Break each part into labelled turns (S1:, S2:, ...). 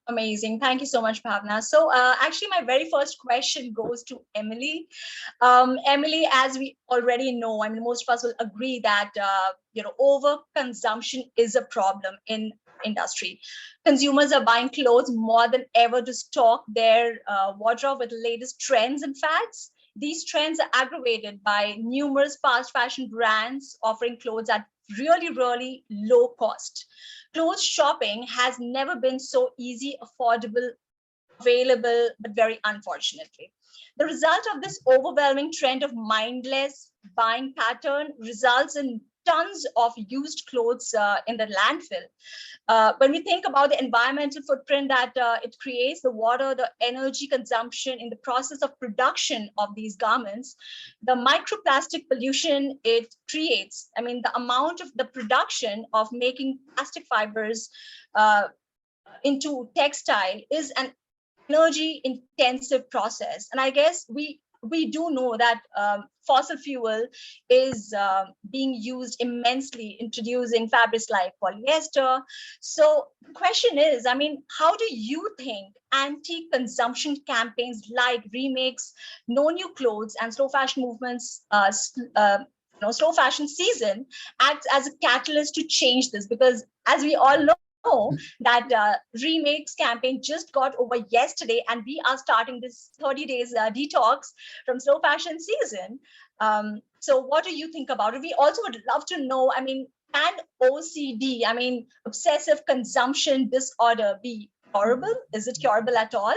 S1: Amazing. Thank you so much, Bhavna. So actually, my very first question goes to Emily. Emily, as we already know, I mean, most of us will agree that, overconsumption is a problem in industry. Consumers are buying clothes more than ever to stock their wardrobe with the latest trends and fads. These trends are aggravated by numerous fast fashion brands offering clothes at really, really low cost. Clothes shopping has never been so easy, affordable, available, but very unfortunately. The result of this overwhelming trend of mindless buying pattern results in tons of used clothes in the landfill. When we think about the environmental footprint that it creates, the water, the energy consumption in the process of production of these garments, the microplastic pollution it creates, I mean, the amount of the production of making plastic fibers into textile is an energy intensive process. And I guess we do know that fossil fuel is being used immensely, introducing fabrics like polyester. So the question is, I mean, how do you think anti-consumption campaigns like Remakes, No New Clothes, and slow fashion movements, slow fashion season acts as a catalyst to change this? Because as we all know, that Remakes campaign just got over yesterday, and we are starting this 30 days detox from slow fashion season. So what do you think about it? We also would love to know, I mean, can OCD, I mean, obsessive consumption disorder, be curable? Is it curable at all?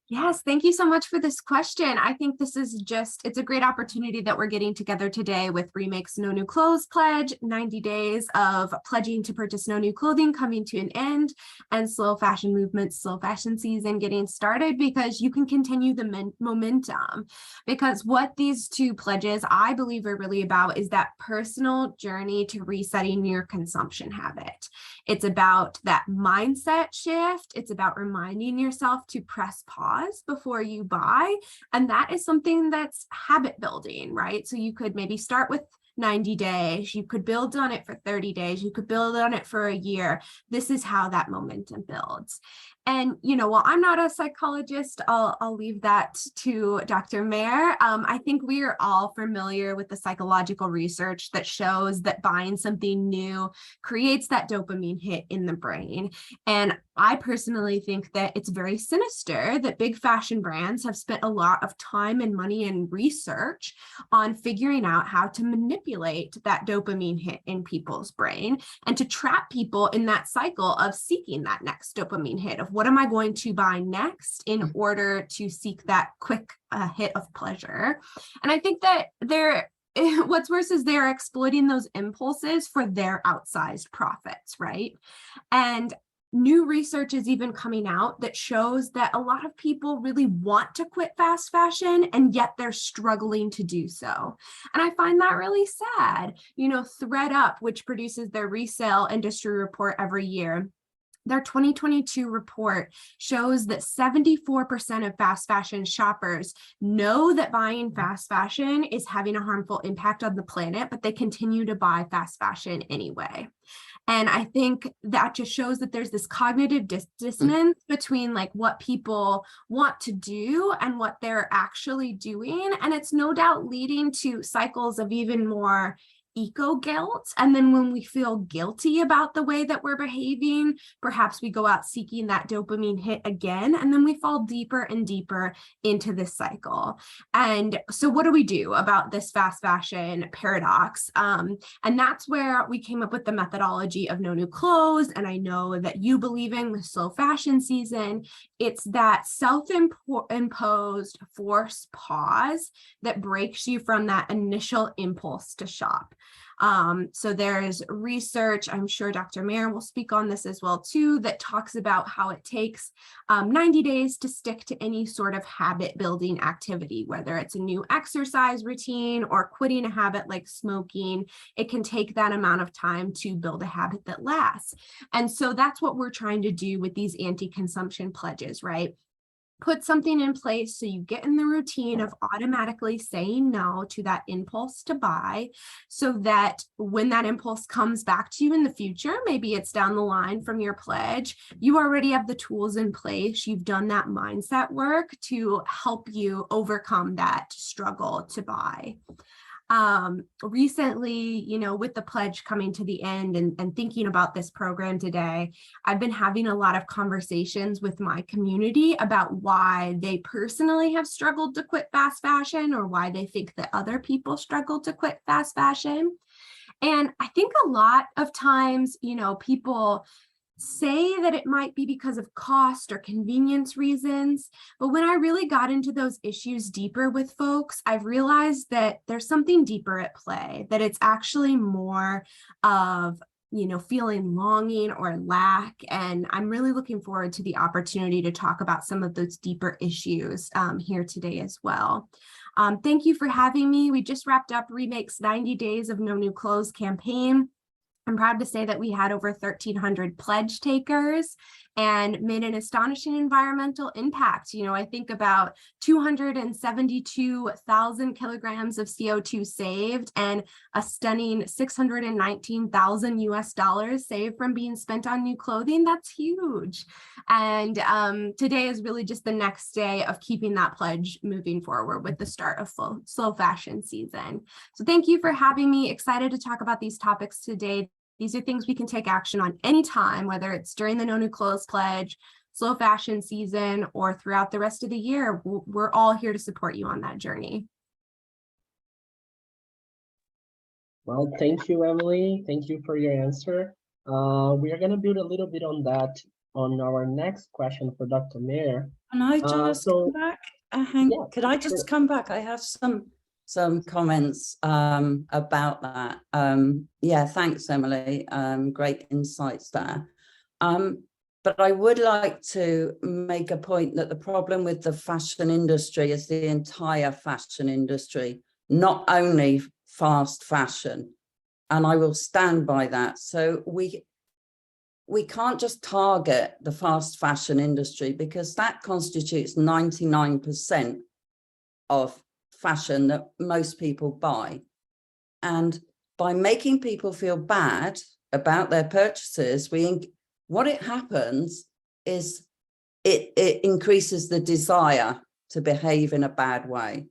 S2: Yes, thank you so much for this question. I think this is it's a great opportunity that we're getting together today with Remake's No New Clothes pledge, 90 days of pledging to purchase no new clothing coming to an end, and slow fashion movement, slow fashion season getting started, because you can continue the momentum. Because what these two pledges, I believe, are really about is that personal journey to resetting your consumption habit. It's about that mindset shift. It's about reminding yourself to press pause before you buy. And that is something that's habit building, right? So you could maybe start with 90 days, you could build on it for 30 days, you could build on it for a year. This is how that momentum builds. And, while I'm not a psychologist, I'll leave that to Dr. Mair. I think we are all familiar with the psychological research that shows that buying something new creates that dopamine hit in the brain. And I personally think that it's very sinister that big fashion brands have spent a lot of time and money and research on figuring out how to manipulate that dopamine hit in people's brain and to trap people in that cycle of seeking that next dopamine hit of what am I going to buy next in order to seek that quick hit of pleasure. And I think that what's worse is they're exploiting those impulses for their outsized profits, right? And new research is even coming out that shows that a lot of people really want to quit fast fashion, and yet they're struggling to do so. And I find that really sad. ThredUp, which produces their resale industry report every year, their 2022 report shows that 74% of fast fashion shoppers know that buying fast fashion is having a harmful impact on the planet, but they continue to buy fast fashion anyway. And I think that just shows that there's this cognitive dissonance between like what people want to do and what they're actually doing. And it's no doubt leading to cycles of even more eco guilt. And then when we feel guilty about the way that we're behaving, perhaps we go out seeking that dopamine hit again, and then we fall deeper and deeper into this cycle. And so what do we do about this fast fashion paradox? And that's where we came up with the methodology of No New Clothes. And I know that you believe in with slow fashion season. It's that self-imposed forced pause that breaks you from that initial impulse to shop. So there's research, I'm sure Dr. Mair will speak on this as well too, that talks about how it takes 90 days to stick to any sort of habit building activity, whether it's a new exercise routine or quitting a habit like smoking. It can take that amount of time to build a habit that lasts. And so that's what we're trying to do with these anti-consumption pledges, right? put something in place so you get in the routine of automatically saying no to that impulse to buy, so that when that impulse comes back to you in the future, maybe it's down the line from your pledge, you already have the tools in place. You've done that mindset work to help you overcome that struggle to buy. Recently, with the pledge coming to the end and thinking about this program today, I've been having a lot of conversations with my community about why they personally have struggled to quit fast fashion, or why they think that other people struggle to quit fast fashion. And I think a lot of times, people say that it might be because of cost or convenience reasons. But when I really got into those issues deeper with folks, I've realized that there's something deeper at play, that it's actually more of, feeling longing or lack. And I'm really looking forward to the opportunity to talk about some of those deeper issues here today as well. Thank you for having me. We just wrapped up Remake's 90 Days of No New Clothes campaign. I'm proud to say that we had over 1,300 pledge takers and made an astonishing environmental impact. I think about 272,000 kilograms of CO2 saved and a stunning 619,000 US dollars saved from being spent on new clothing. That's huge. And today is really just the next day of keeping that pledge moving forward with the start of slow fashion season. So thank you for having me. Excited to talk about these topics today. These are things we can take action on anytime, whether it's during the No New Clothes pledge, slow fashion season, or throughout the rest of the year. We're all here to support you on that journey.
S3: Well, thank you, Emily. Thank you for your answer. We are going to build a little bit on that on our next question for Dr. Mair.
S4: Can I just come back?
S3: Yeah,
S4: could I just come back? I have some comments about that. Yeah, thanks, Emily. Great insights there. But I would like to make a point that the problem with the fashion industry is the entire fashion industry, not only fast fashion. And I will stand by that. So we can't just target the fast fashion industry, because that constitutes 99% of fashion that most people buy. And by making people feel bad about their purchases, what it happens is it increases the desire to behave in a bad way.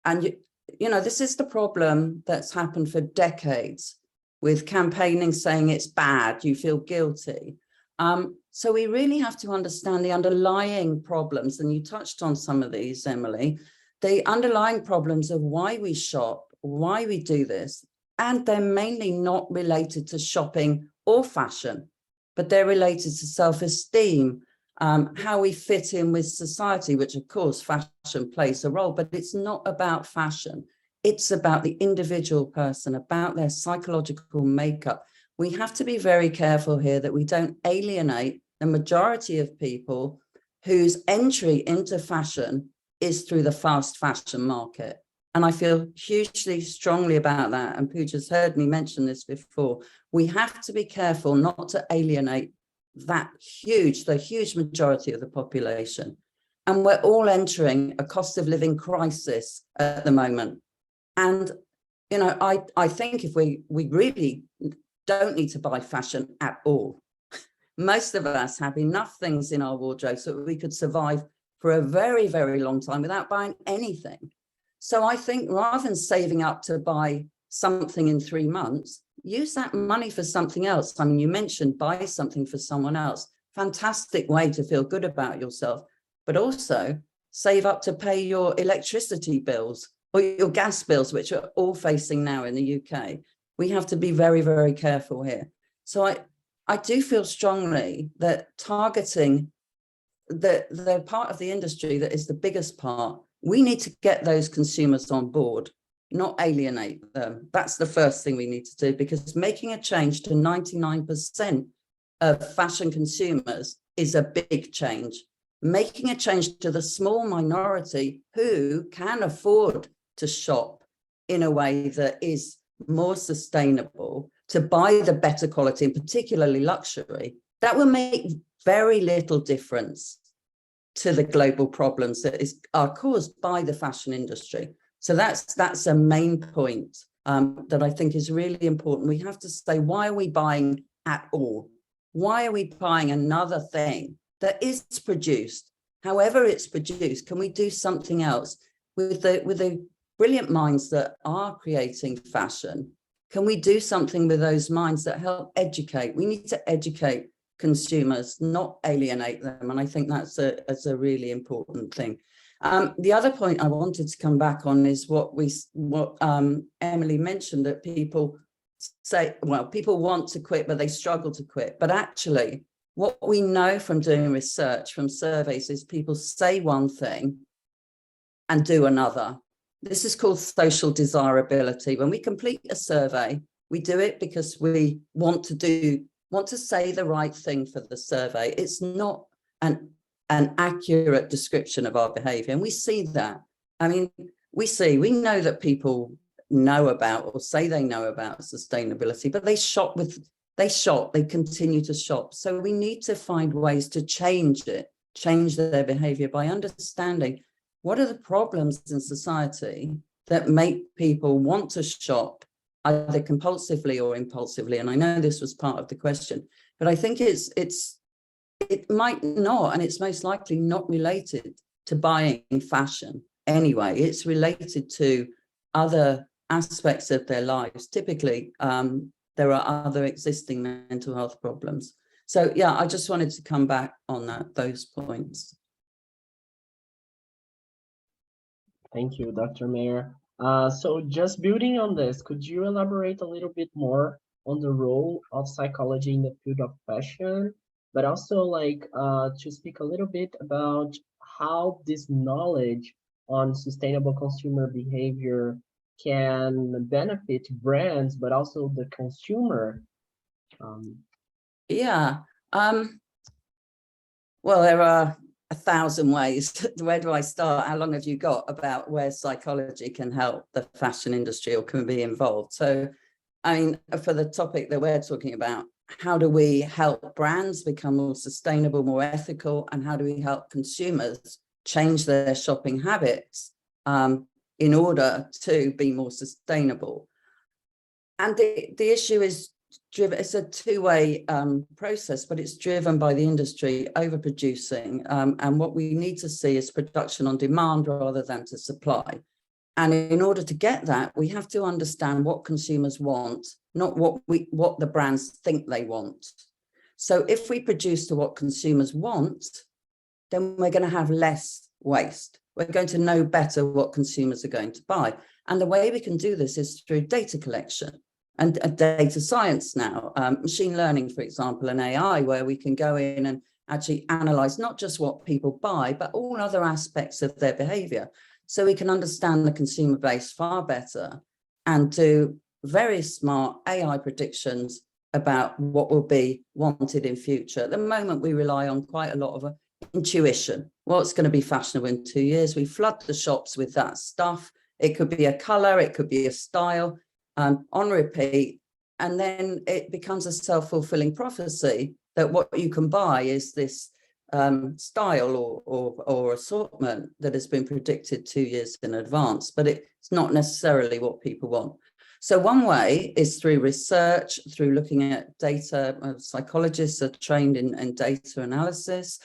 S4: And this is the problem that's happened for decades with campaigning saying it's bad, you feel guilty. So we really have to understand the underlying problems, and you touched on some of these, Emily, the underlying problems of why we shop, why we do this, and they're mainly not related to shopping or fashion, but they're related to self-esteem, how we fit in with society, which of course fashion plays a role, but it's not about fashion. It's about the individual person, about their psychological makeup. We have to be very careful here that we don't alienate the majority of people whose entry into fashion is through the fast fashion market. And I feel hugely strongly about that. And Pooja's heard me mention this before. We have to be careful not to alienate the huge majority of the population. And we're all entering a cost of living crisis at the moment. And, I think if we really don't need to buy fashion at all. Most of us have enough things in our wardrobe so that we could survive for a very, very long time without buying anything. So I think rather than saving up to buy something in 3 months, use that money for something else. I mean, you mentioned buy something for someone else. Fantastic way to feel good about yourself, but also save up to pay your electricity bills or your gas bills, which are all facing now in the UK. We have to be very, very careful here. So I do feel strongly that targeting the part of the industry that is the biggest part, we need to get those consumers on board, not alienate them. That's the first thing we need to do, because making a change to 99% of fashion consumers is a big change. Making a change to the small minority who can afford to shop in a way that is more sustainable, to buy the better quality and particularly luxury, that will make very little difference to the global problems that are caused by the fashion industry. So that's a main point that I think is really important. We have to say, why are we buying at all? Why are we buying another thing that is produced? However it's produced, can we do something else with the brilliant minds that are creating fashion? Can we do something with those minds that help educate? We need to educate consumers, not alienate them. And I think that's a really important thing. The other point I wanted to come back on is what Emily mentioned, that people say, well, people want to quit, but they struggle to quit. But actually, what we know from doing research, from surveys, is people say one thing and do another. This is called social desirability. When we complete a survey, we do it because we want to say the right thing for the survey. It's not an accurate description of our behavior. And we see that. I mean, we know that people know about or say they know about sustainability, but they continue to shop. So we need to find ways to change their behavior by understanding what are the problems in society that make people want to shop either compulsively or impulsively. And I know this was part of the question, but I think it might not, and it's most likely not related to buying fashion anyway. It's related to other aspects of their lives. Typically, there are other existing mental health problems. So yeah, I just wanted to come back on those points.
S3: Thank you, Dr. Mair. So just building on this, could you elaborate a little bit more on the role of psychology in the field of fashion, but also like to speak a little bit about how this knowledge on sustainable consumer behavior can benefit brands, but also the consumer?
S4: Well, there are 1,000 ways. Where do I start? How long have you got about where psychology can help the fashion industry or can be involved? So, I mean, for the topic that we're talking about, how do we help brands become more sustainable, more ethical, and how do we help consumers change their shopping habits in order to be more sustainable? And the issue is driven, it's a two-way process, but it's driven by the industry overproducing. And what we need to see is production on demand rather than to supply. And in order to get that, we have to understand what consumers want, not what the brands think they want. So if we produce to what consumers want, then we're going to have less waste. We're going to know better what consumers are going to buy. And the way we can do this is through data collection and data science now, machine learning, for example, and AI, where we can go in and actually analyze not just what people buy, but all other aspects of their behavior. So we can understand the consumer base far better and do very smart AI predictions about what will be wanted in future. At the moment, we rely on quite a lot of intuition. What's going to be fashionable in 2 years? We flood the shops with that stuff. It could be a color, it could be a style, on repeat. And then it becomes a self-fulfilling prophecy that what you can buy is this style or assortment that has been predicted 2 years in advance, but it's not necessarily what people want. So one way is through research, through looking at data. Psychologists are trained in data analysis,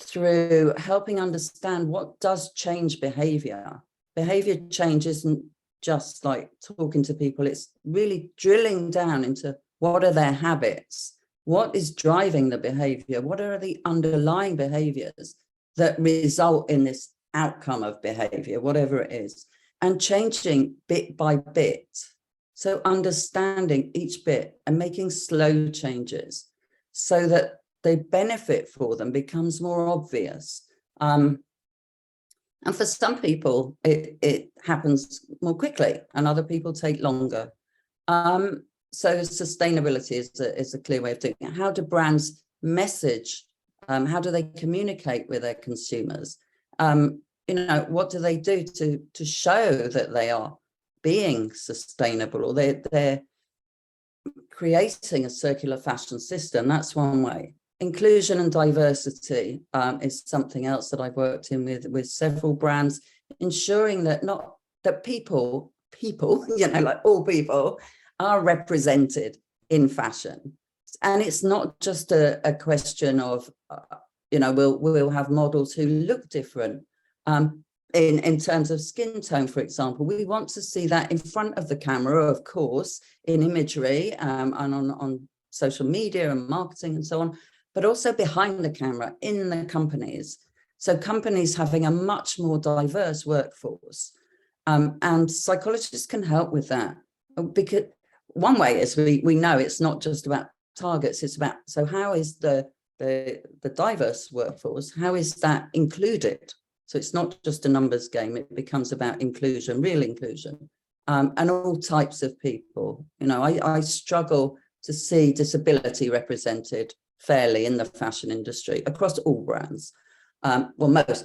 S4: through helping understand what does change behavior. Behavior change isn't just like talking to people, it's really drilling down into what are their habits, what is driving the behavior, what are the underlying behaviors that result in this outcome of behavior, whatever it is, and changing bit by bit. So understanding each bit and making slow changes so that the benefit for them becomes more obvious. And for some people, it happens more quickly and other people take longer. So sustainability is a clear way of doing it. How do brands message? How do they communicate with their consumers? What do they do to show that they are being sustainable or they're creating a circular fashion system? That's one way. inclusion and diversity is something else that I've worked in with several brands, ensuring that people, like all people, are represented in fashion. And it's not just a question of, we'll have models who look different. In terms of skin tone, for example, we want to see that in front of the camera, of course, in imagery and on social media and marketing and so on, but also behind the camera in the companies. So companies having a much more diverse workforce. And psychologists can help with that. Because one way is we know it's not just about targets, it's about, so how is the diverse workforce, how is that included? So it's not just a numbers game, it becomes about inclusion, real inclusion, and all types of people. I struggle to see disability represented fairly in the fashion industry across all brands,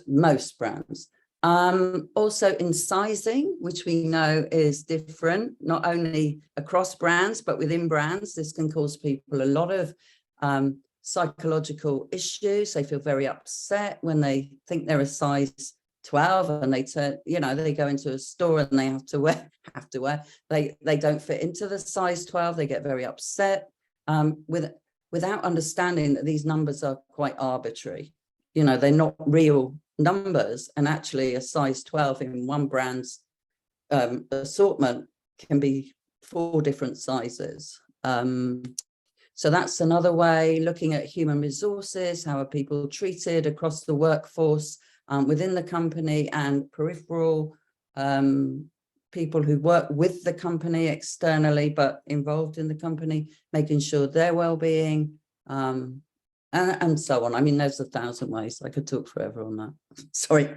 S4: most brands. Also in sizing, which we know is different, not only across brands, but within brands. This can cause people a lot of psychological issues. They feel very upset when they think they're a size 12 and they go into a store and they have to wear, they don't fit into the size 12. They get very upset without understanding that these numbers are quite arbitrary. They're not real numbers, and actually a size 12 in one brand's assortment can be 4 different sizes. So that's another way. Looking at human resources, how are people treated across the workforce, within the company, and peripheral people who work with the company externally but involved in the company, making sure their well-being, and so on. I mean, there's 1,000 ways. I could talk forever on that. Sorry.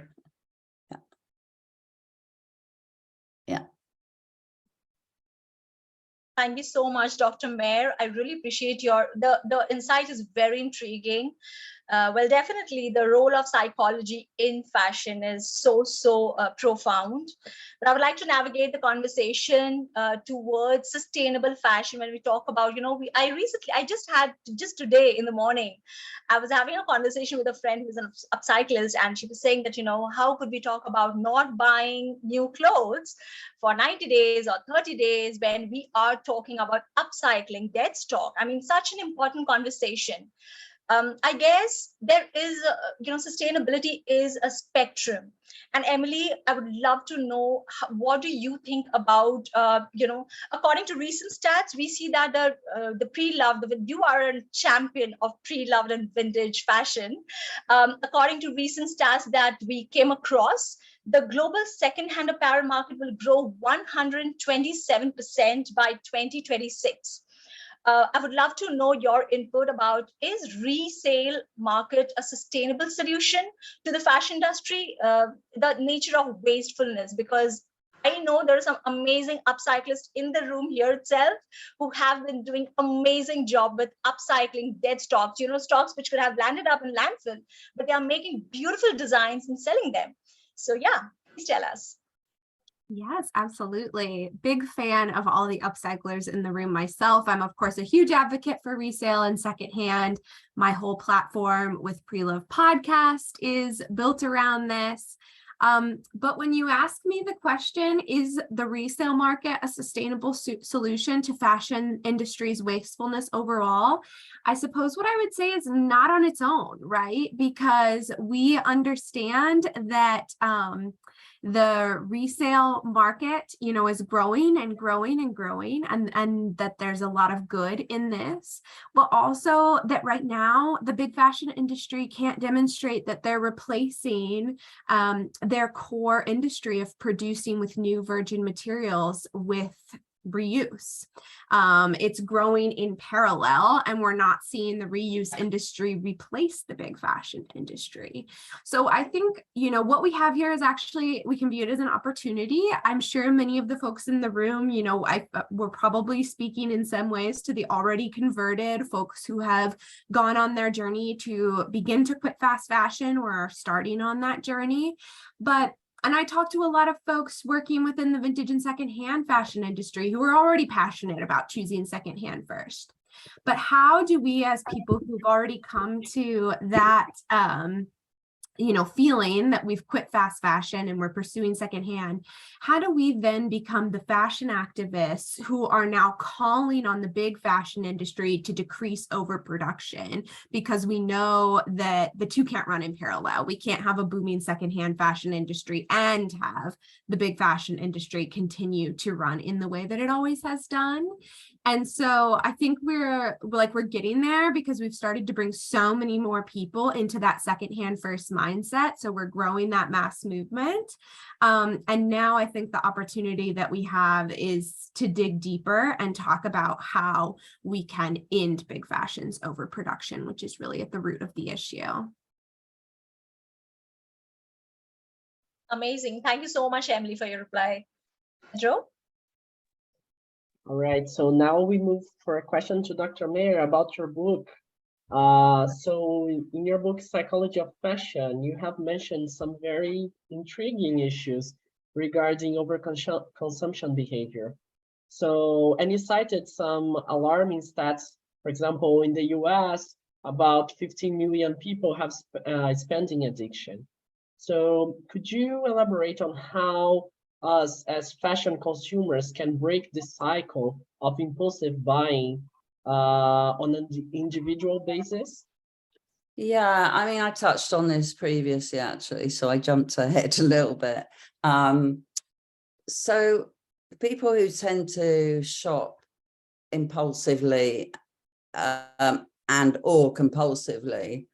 S4: Yeah.
S1: Thank you so much, Dr. Mair. I really appreciate the insight is very intriguing. Well, definitely the role of psychology in fashion is so profound. But I would like to navigate the conversation towards sustainable fashion when we talk about, just today in the morning, I was having a conversation with a friend who's an upcyclist, and she was saying that, how could we talk about not buying new clothes for 90 days or 30 days when we are talking about upcycling dead stock? I mean, such an important conversation. I guess there is, sustainability is a spectrum. And Emily, I would love to know, what do you think about, according to recent stats, we see that the pre-loved, you are a champion of pre-loved and vintage fashion. According to recent stats that we came across, the global second-hand apparel market will grow 127% by 2026. I would love to know your input about, is resale market a sustainable solution to the fashion industry? The nature of wastefulness, because I know there are some amazing upcyclists in the room here itself who have been doing amazing job with upcycling dead stocks, stocks which could have landed up in landfill, but they are making beautiful designs and selling them. So yeah, please tell us.
S2: Yes, absolutely. Big fan of all the upcyclers in the room myself. I'm, of course, a huge advocate for resale and secondhand. My whole platform with Pre-Love Podcast is built around this. But when you ask me the question, is the resale market a sustainable solution to fashion industry's wastefulness overall? I suppose what I would say is not on its own, right? Because we understand that the resale market, is growing and growing and growing, and that there's a lot of good in this, but also that right now the big fashion industry can't demonstrate that they're replacing their core industry of producing with new virgin materials with reuse. It's growing in parallel, and we're not seeing the reuse industry replace the big fashion industry. So I think, what we have here is actually, we can view it as an opportunity. I'm sure many of the folks in the room, we're probably speaking in some ways to the already converted folks who have gone on their journey to begin to quit fast fashion or are starting on that journey. And I talked to a lot of folks working within the vintage and secondhand fashion industry who are already passionate about choosing secondhand first. But how do we, as people who've already come to that, feeling that we've quit fast fashion and we're pursuing secondhand, how do we then become the fashion activists who are now calling on the big fashion industry to decrease overproduction? Because we know that the two can't run in parallel. We can't have a booming secondhand fashion industry and have the big fashion industry continue to run in the way that it always has done. And so I think we're getting there because we've started to bring so many more people into that secondhand first mindset. So we're growing that mass movement. And now I think the opportunity that we have is to dig deeper and talk about how we can end big fashion's overproduction, which is really at the root of the issue.
S1: Amazing. Thank you so much, Emily, for your reply. Joe?
S3: All right, so now we move for a question to Dr. Mair about your book. So in your book, Psychology of Fashion, you have mentioned some very intriguing issues regarding overconsumption behavior. So, and you cited some alarming stats. For example, in the US, about 15 million people have spending addiction. So could you elaborate on how us as fashion consumers can break the cycle of impulsive buying on an individual basis?
S4: Yeah, I mean, I touched on this previously, actually, so I jumped ahead a little bit. So people who tend to shop impulsively and or compulsively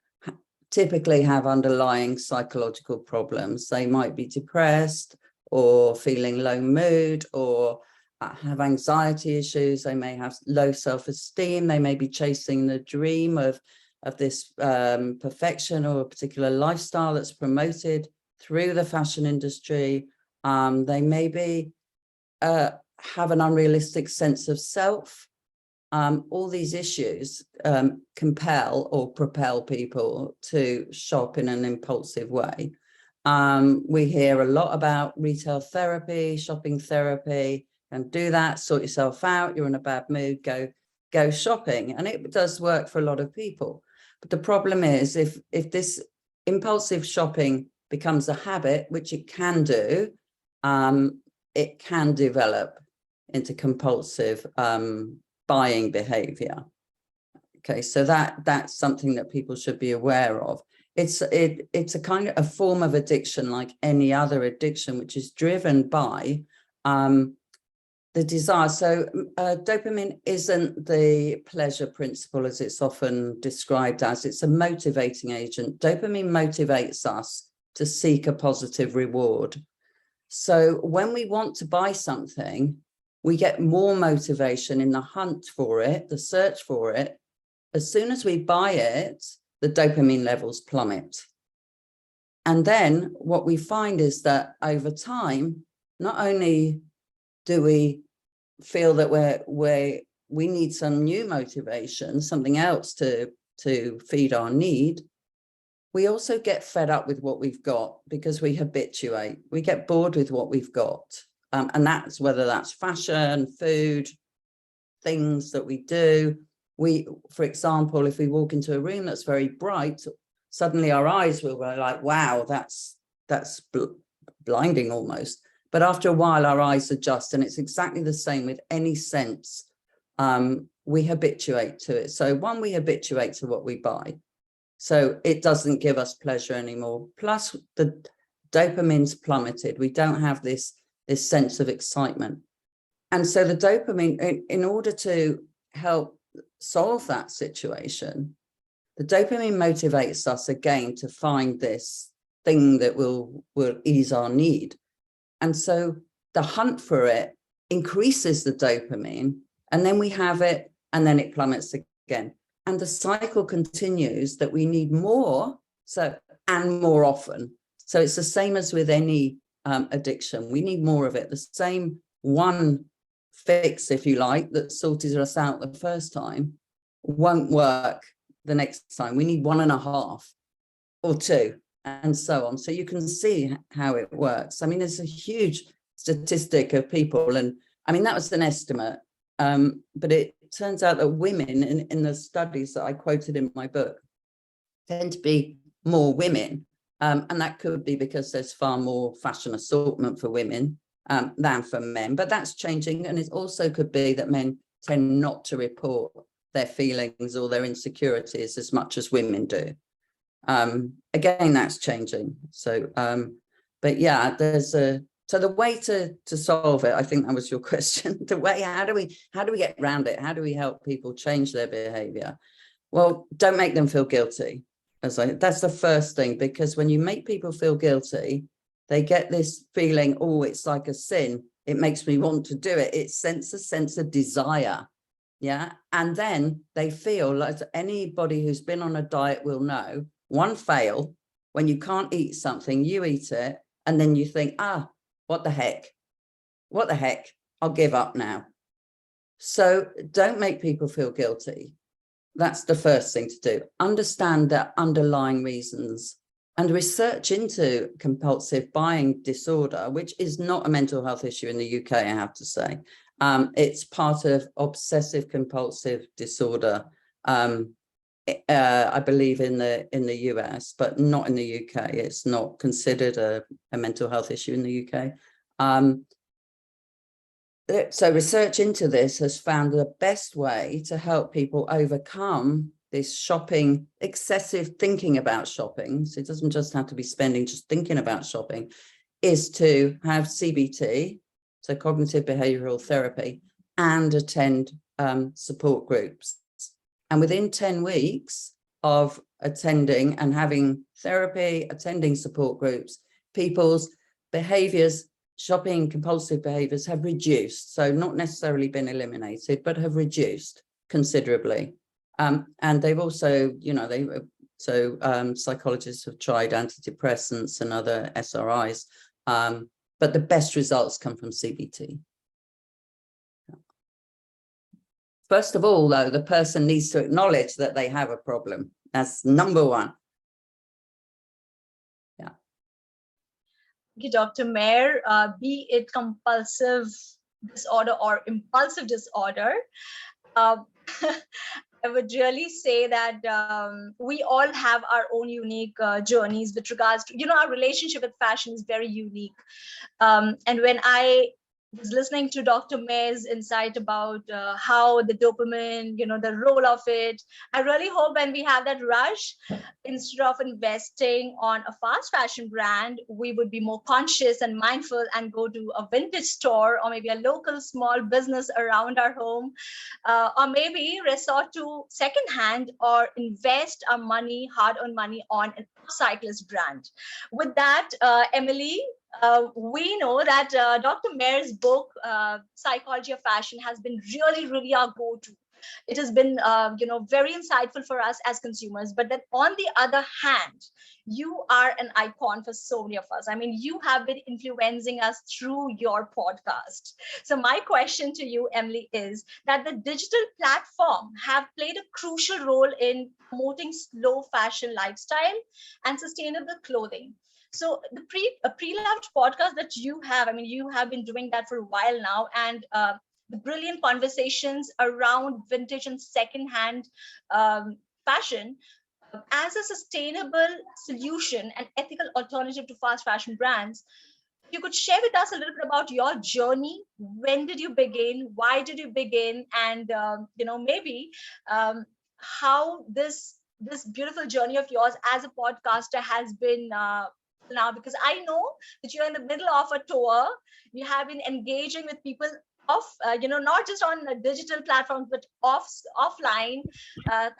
S4: typically have underlying psychological problems. They might be depressed or feeling low mood or have anxiety issues. They may have low self-esteem. They may be chasing the dream of this perfection or a particular lifestyle that's promoted through the fashion industry. They maybe have an unrealistic sense of self. All these issues compel or propel people to shop in an impulsive way. We hear a lot about retail therapy, shopping therapy, and do that, sort yourself out, you're in a bad mood, go shopping. And it does work for a lot of people. But the problem is if this impulsive shopping becomes a habit, which it can do, it can develop into compulsive buying behavior. Okay, so that's something that people should be aware of. It's a kind of a form of addiction like any other addiction, which is driven by the desire. So dopamine isn't the pleasure principle as it's often described as. It's a motivating agent. Dopamine motivates us to seek a positive reward. So when we want to buy something, we get more motivation in the hunt for it, the search for it. As soon as we buy it, the dopamine levels plummet. And then what we find is that over time, not only do we feel that we need some new motivation, something else to feed our need, we also get fed up with what we've got because we habituate. We get bored with what we've got. And that's whether that's fashion, food, things that we do. For example, if we walk into a room that's very bright, suddenly our eyes will go like, wow, that's blinding almost. But after a while, our eyes adjust, and it's exactly the same with any sense. We habituate to it. So one, we habituate to what we buy. So it doesn't give us pleasure anymore. Plus the dopamine's plummeted. We don't have this sense of excitement. And so the dopamine, in order to help solve that situation, the dopamine motivates us again to find this thing that will ease our need. And so the hunt for it increases the dopamine, and then we have it, and then it plummets again. And the cycle continues that we need more, and more often. So it's the same as with any addiction. We need more of it. The same one fix, if you like, that sorted us out the first time won't work the next time. We need 1.5 or 2, and so on. So you can see how it works. I mean, there's a huge statistic of people, and I mean, that was an estimate, but it turns out that women in the studies that I quoted in my book tend to be more women. And that could be because there's far more fashion assortment for women than for men, but that's changing. And it also could be that men tend not to report their feelings or their insecurities as much as women do. Again, that's changing. So, but yeah, so the way to solve it, I think that was your question. The way, how do we get around it? How do we help people change their behavior? Well, don't make them feel guilty. That's the first thing, because when you make people feel guilty, they get this feeling, oh, it's like a sin. It makes me want to do it. It sends a sense of desire. Yeah. And then they feel like, anybody who's been on a diet will know, one fail, when you can't eat something, you eat it, and then you think, what the heck? What the heck? I'll give up now. So don't make people feel guilty. That's the first thing to do. Understand the underlying reasons and research into compulsive buying disorder, which is not a mental health issue in the UK, I have to say. It's part of obsessive compulsive disorder, I believe in the US, but not in the UK. It's not considered a mental health issue in the UK. So research into this has found the best way to help people overcome this shopping, excessive thinking about shopping. So it doesn't just have to be spending, just thinking about shopping, is to have CBT, so cognitive behavioral therapy, and attend support groups. And within 10 weeks of attending and having therapy, attending support groups, people's behaviors, shopping compulsive behaviors have reduced. So not necessarily been eliminated, but have reduced considerably. And they've also, psychologists have tried antidepressants and other SRIs, but the best results come from CBT. First of all, though, the person needs to acknowledge that they have a problem. That's number one. Yeah.
S1: Okay, Dr. Mair, be it compulsive disorder or impulsive disorder, I would really say that we all have our own unique journeys with regards to, our relationship with fashion is very unique. And when I was listening to Dr. Mair's insight about how the dopamine, the role of it, I really hope when we have that rush, instead of investing on a fast fashion brand, we would be more conscious and mindful and go to a vintage store or maybe a local small business around our home, or maybe resort to secondhand or invest our money, hard-earned money, on an upcyclist brand. With that, Emily, we know that Dr. Mair's book, Psychology of Fashion, has been really, really our go-to. It has been, very insightful for us as consumers. But then on the other hand, you are an icon for so many of us. I mean, you have been influencing us through your podcast. So my question to you, Emily, is that the digital platform have played a crucial role in promoting slow fashion lifestyle and sustainable clothing. So the pre-loved podcast that you have, I mean, you have been doing that for a while now, and the brilliant conversations around vintage and secondhand fashion as a sustainable solution and ethical alternative to fast fashion brands. If you could share with us a little bit about your journey. When did you begin? Why did you begin? And maybe how this beautiful journey of yours as a podcaster has been now, because I know that you're in the middle of a tour. You have been engaging with people not just on the digital platforms, but offline.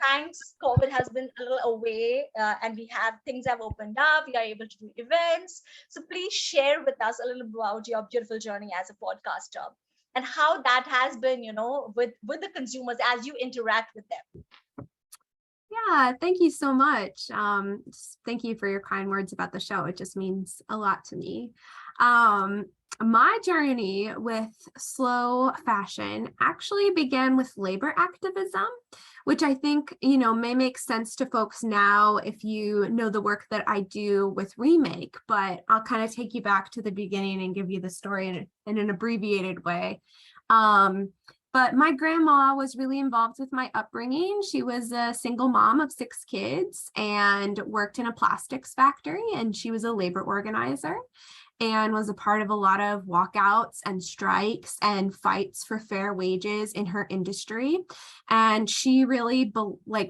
S1: Thanks, COVID has been a little away, and things have opened up. We are able to do events. So please share with us a little about your beautiful journey as a podcaster and how that has been, with the consumers as you interact with them.
S2: Yeah, thank you so much. Thank you for your kind words about the show. It just means a lot to me. My journey with slow fashion actually began with labor activism, which I think, may make sense to folks now if you know the work that I do with Remake, but I'll kind of take you back to the beginning and give you the story in an abbreviated way. But But my grandma was really involved with my upbringing. She was a single mom of 6 kids and worked in a plastics factory, and she was a labor organizer and was a part of a lot of walkouts and strikes and fights for fair wages in her industry. And she really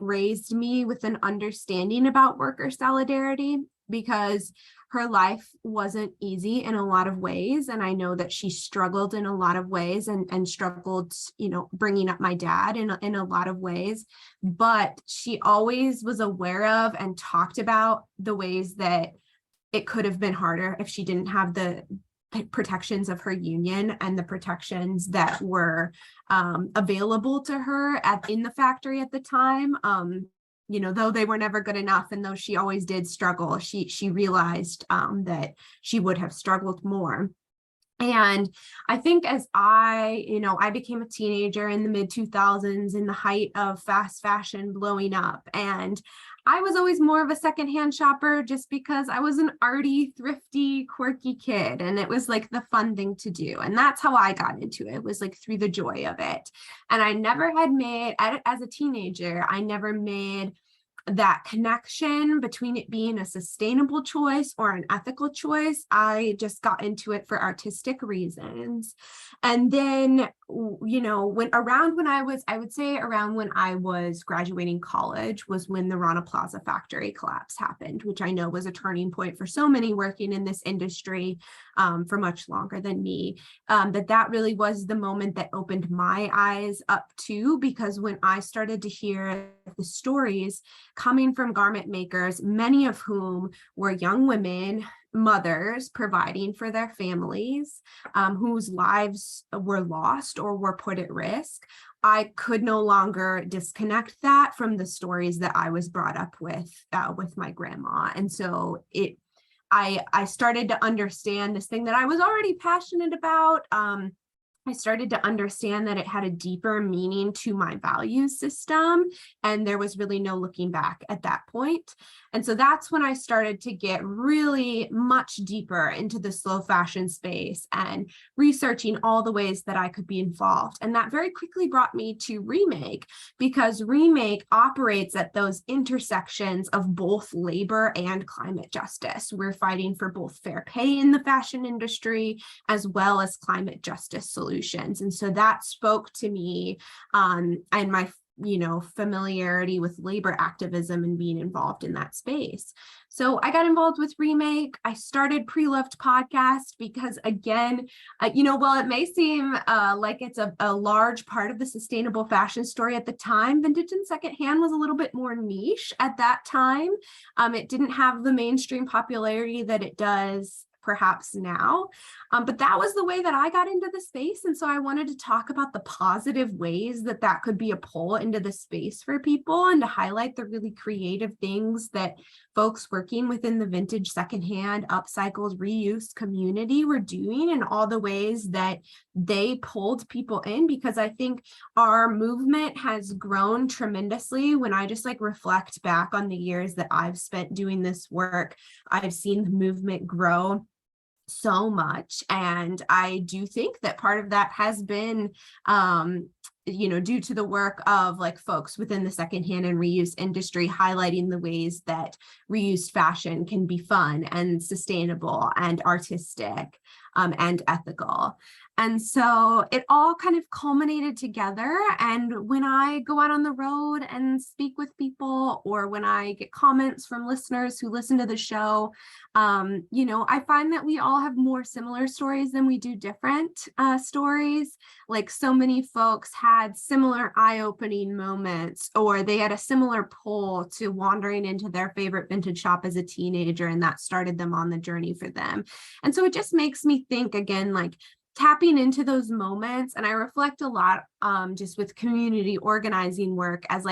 S2: raised me with an understanding about worker solidarity, because her life wasn't easy in a lot of ways. And I know that she struggled in a lot of ways and struggled, bringing up my dad in a lot of ways. But she always was aware of and talked about the ways that it could have been harder if she didn't have the protections of her union and the protections that were available to her in the factory at the time. Though they were never good enough, and though she always did struggle, she realized that she would have struggled more. And I think as I became a teenager in the mid 2000s, in the height of fast fashion blowing up, and I was always more of a secondhand shopper just because I was an arty, thrifty, quirky kid, and it was like the fun thing to do. And that's how I got into it. It was like through the joy of it. And I never had made, as a teenager, I never made that connection between it being a sustainable choice or an ethical choice. I just got into it for artistic reasons. And then, when I was graduating college was when the Rana Plaza factory collapse happened, which I know was a turning point for so many working in this industry for much longer than me. That really was the moment that opened my eyes up too, because when I started to hear the stories coming from garment makers, many of whom were young women, mothers providing for their families, whose lives were lost or were put at risk, I could no longer disconnect that from the stories that I was brought up with my grandma. And so I started to understand this thing that I was already passionate about. I started to understand that it had a deeper meaning to my value system, and there was really no looking back at that point. And so that's when I started to get really much deeper into the slow fashion space and researching all the ways that I could be involved. And that very quickly brought me to Remake, because Remake operates at those intersections of both labor and climate justice. We're fighting for both fair pay in the fashion industry as well as climate justice solutions. And so that spoke to me and my familiarity with labor activism and being involved in that space. So I got involved with Remake. I started Pre-Loved Podcast because, again, while it may seem like it's a large part of the sustainable fashion story at the time, vintage and secondhand was a little bit more niche at that time. It didn't have the mainstream popularity that it does perhaps now. But that was the way that I got into the space. And so I wanted to talk about the positive ways that could be a pull into the space for people, and to highlight the really creative things that folks working within the vintage, secondhand, upcycled, reused community were doing, and all the ways that they pulled people in, because I think our movement has grown tremendously. When I just reflect back on the years that I've spent doing this work, I've seen the movement grow so much. And I do think that part of that has been due to the work of folks within the secondhand and reuse industry, highlighting the ways that reused fashion can be fun and sustainable and artistic and ethical. And so it all kind of culminated together. And when I go out on the road and speak with people, or when I get comments from listeners who listen to the show, I find that we all have more similar stories than we do different stories. Like, so many folks had similar eye-opening moments, or they had a similar pull to wandering into their favorite vintage shop as a teenager, and that started them on the journey for them. And so it just makes me think, again, tapping into those moments. And I reflect a lot just with community organizing work as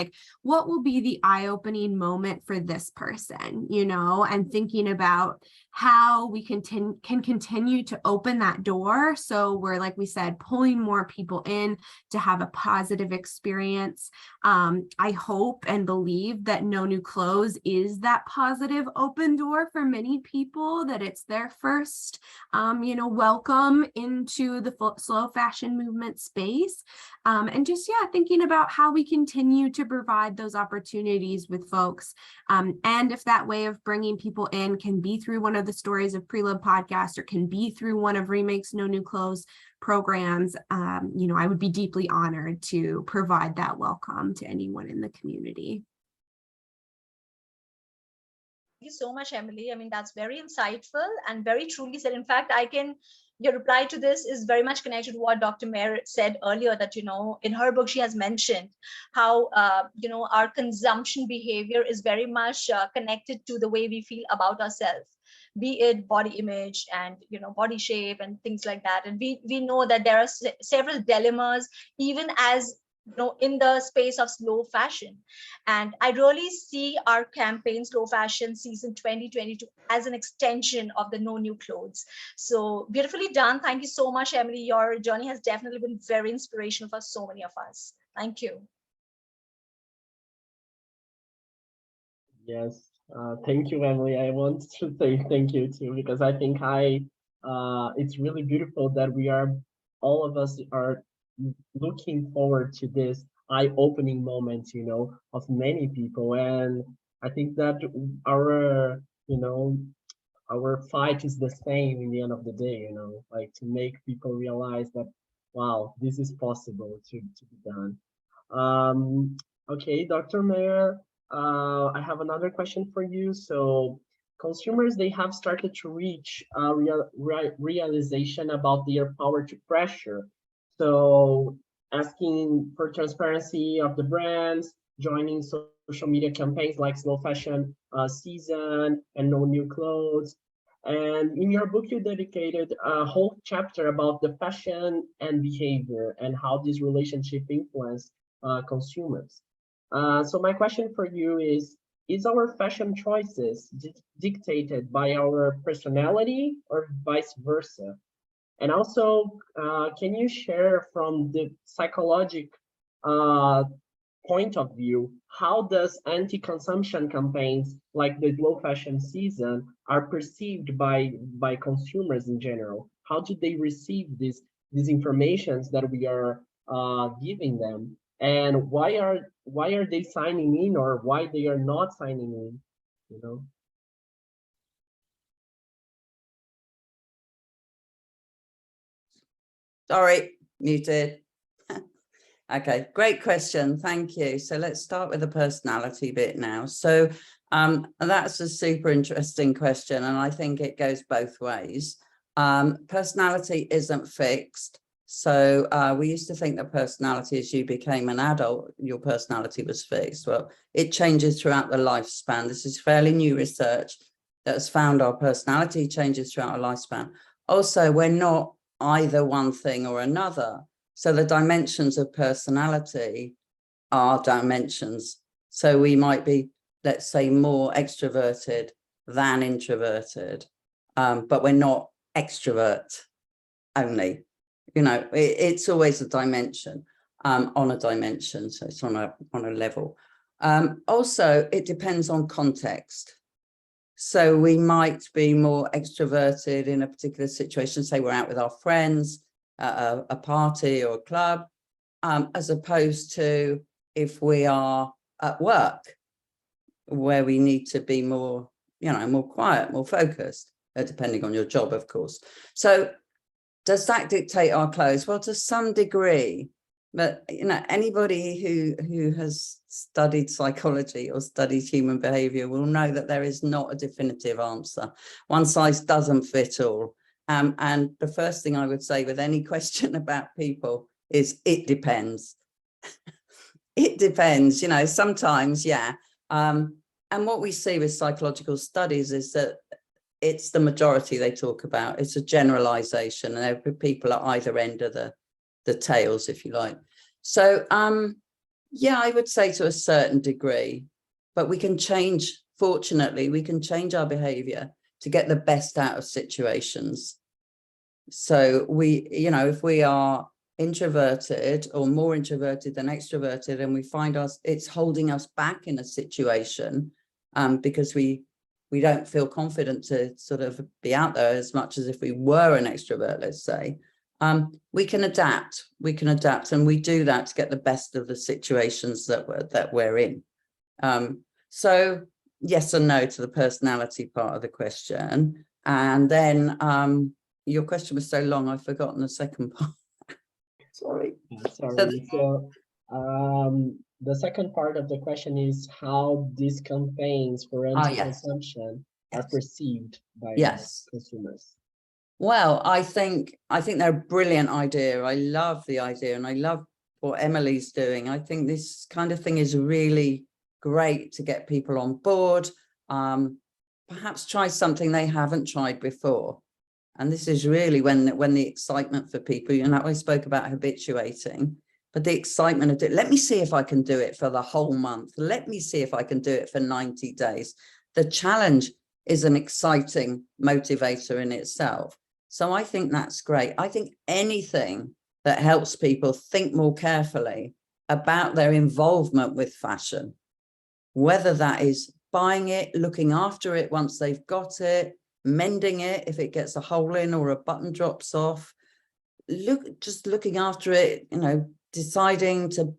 S2: what will be the eye-opening moment for this person, and thinking about how we can continue to open that door. So we're, like we said, pulling more people in to have a positive experience. I hope and believe that No New Clothes is that positive open door for many people, that it's their first, welcome into into the slow fashion movement space. And just, yeah, thinking about how we continue to provide those opportunities with folks. And if that way of bringing people in can be through one of the Stories of Preloved podcast, or can be through one of Remake's No New Clothes programs, you know, I would be deeply honored to provide that welcome to anyone in the community.
S1: Thank you so much, Emily. I mean, that's very insightful and very truly said. In fact, your reply to this is very much connected to what Dr. Mair said earlier, that, you know, in her book, she has mentioned how, you know, our consumption behavior is very much connected to the way we feel about ourselves, be it body image and, you know, body shape and things like that. And we know that there are several dilemmas, even as, you know, in the space of slow fashion. And I really see our campaign Slow Fashion Season 2022 as an extension of the No New Clothes. So beautifully done. Thank you so much, Emily. Your journey has definitely been very inspirational for so many of us. Thank you.
S3: Yes, thank you, Emily. I want to say thank you too, because I think it's really beautiful that all of us are looking forward to this eye-opening moment, you know, of many people. And I think that our, you know, our fight is the same in the end of the day, you know, like to make people realize that, wow, this is possible to be done. Okay, Dr. Mair, I have another question for you. So consumers, they have started to reach realization about their power to pressure. So asking for transparency of the brands, joining social media campaigns like Slow Fashion Season and No New Clothes. And in your book, you dedicated a whole chapter about the fashion and behavior and how this relationship influence consumers. So my question for you is our fashion choices dictated by our personality or vice versa? And also, can you share from the psychological point of view, how does anti-consumption campaigns like the Slow Fashion Season are perceived by consumers in general? How do they receive these informations that we are giving them? And why are they signing in, or why they are not signing in, you know?
S4: Sorry, muted. Okay, great question. Thank you. So let's start with the personality bit now. So that's a super interesting question, and I think it goes both ways. Personality isn't fixed. So we used to think that personality, as you became an adult, your personality was fixed. Well, it changes throughout the lifespan. This is fairly new research that has found our personality changes throughout our lifespan. Also, we're not either one thing or another. So the dimensions of personality are dimensions. So we might be, let's say, more extroverted than introverted, but we're not extrovert only. You know, it's always a dimension on a dimension. So it's on a level. Also, it depends on context. So we might be more extroverted in a particular situation, say we're out with our friends, a party or a club, as opposed to if we are at work, where we need to be more, you know, more quiet, more focused, depending on your job, of course. So does that dictate our clothes? Well, to some degree, but, you know, anybody who has studied psychology or studies human behavior will know that there is not a definitive answer. One size doesn't fit all. And the first thing I would say with any question about people is it depends. It depends, you know, sometimes, yeah. And what we see with psychological studies is that it's the majority they talk about. It's a generalization, and there are people at either end of the tails, if you like. So, yeah, I would say to a certain degree, but we can change, fortunately, we can change our behavior to get the best out of situations. So we, you know, if we are introverted or more introverted than extroverted, and we find it's holding us back in a situation because we don't feel confident to sort of be out there as much as if we were an extrovert, let's say, We can adapt, and we do that to get the best of the situations that we're in. So yes and no to the personality part of the question. And then your question was so long, I've forgotten the second part. Sorry.
S3: Sorry. So the second part of the question is how these campaigns for anti-consumption are perceived by consumers.
S4: Well, I think they're a brilliant idea. I love the idea, and I love what Emily's doing. I think this kind of thing is really great to get people on board. Perhaps try something they haven't tried before. And this is really when the excitement for people, you know, I spoke about habituating, but the excitement of it, let me see if I can do it for the whole month. Let me see if I can do it for 90 days. The challenge is an exciting motivator in itself. So I think that's great. I think anything that helps people think more carefully about their involvement with fashion, whether that is buying it, looking after it once they've got it, mending it if it gets a hole in or a button drops off, just looking after it, you know, deciding to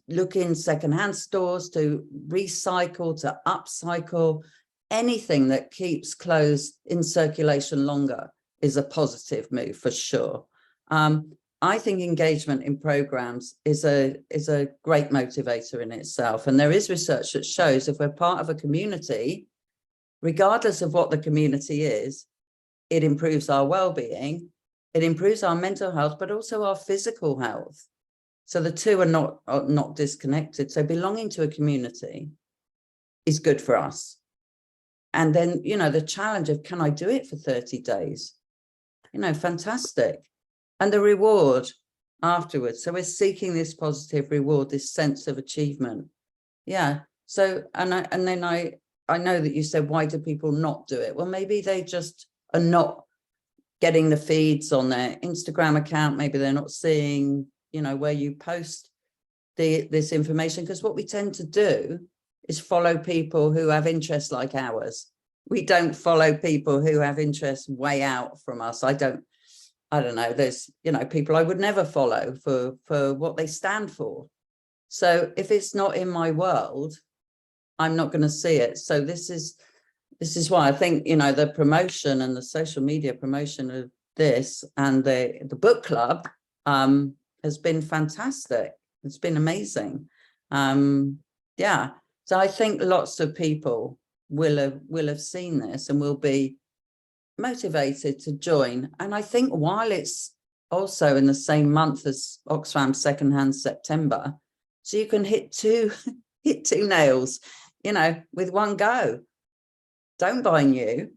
S4: look in secondhand stores, to recycle, to upcycle, anything that keeps clothes in circulation longer is a positive move for sure. I think engagement in programs is a great motivator in itself. And there is research that shows if we're part of a community, regardless of what the community is, it improves our well-being, it improves our mental health, but also our physical health. So the two are not disconnected. So belonging to a community is good for us. And then, you know, the challenge of, can I do it for 30 days? You know, fantastic. And the reward afterwards. So we're seeking this positive reward, this sense of achievement. Yeah. So, and then I know that you said, why do people not do it? Well, maybe they just are not getting the feeds on their Instagram account. Maybe they're not seeing, you know, where you post this information. Because what we tend to do is follow people who have interests like ours. We don't follow people who have interests way out from us. I don't know. There's, you know, people I would never follow for what they stand for. So if it's not in my world, I'm not going to see it. So this is why I think, you know, the promotion and the social media promotion of this and the book club has been fantastic. It's been amazing. Yeah. So I think lots of people will have seen this and will be motivated to join. And I think while it's also in the same month as Oxfam Secondhand September, so you can hit two nails, you know, with one go. Don't buy new.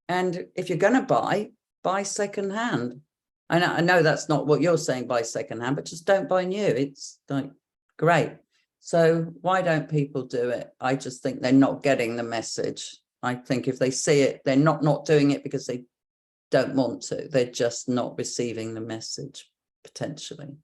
S4: And if you're going to buy secondhand. I know that's not what you're saying, buy secondhand, but just don't buy new. It's like, great. So why don't people do it? I just think they're not getting the message. I think if they see it, they're not doing it because they don't want to. They're just not receiving the message, potentially.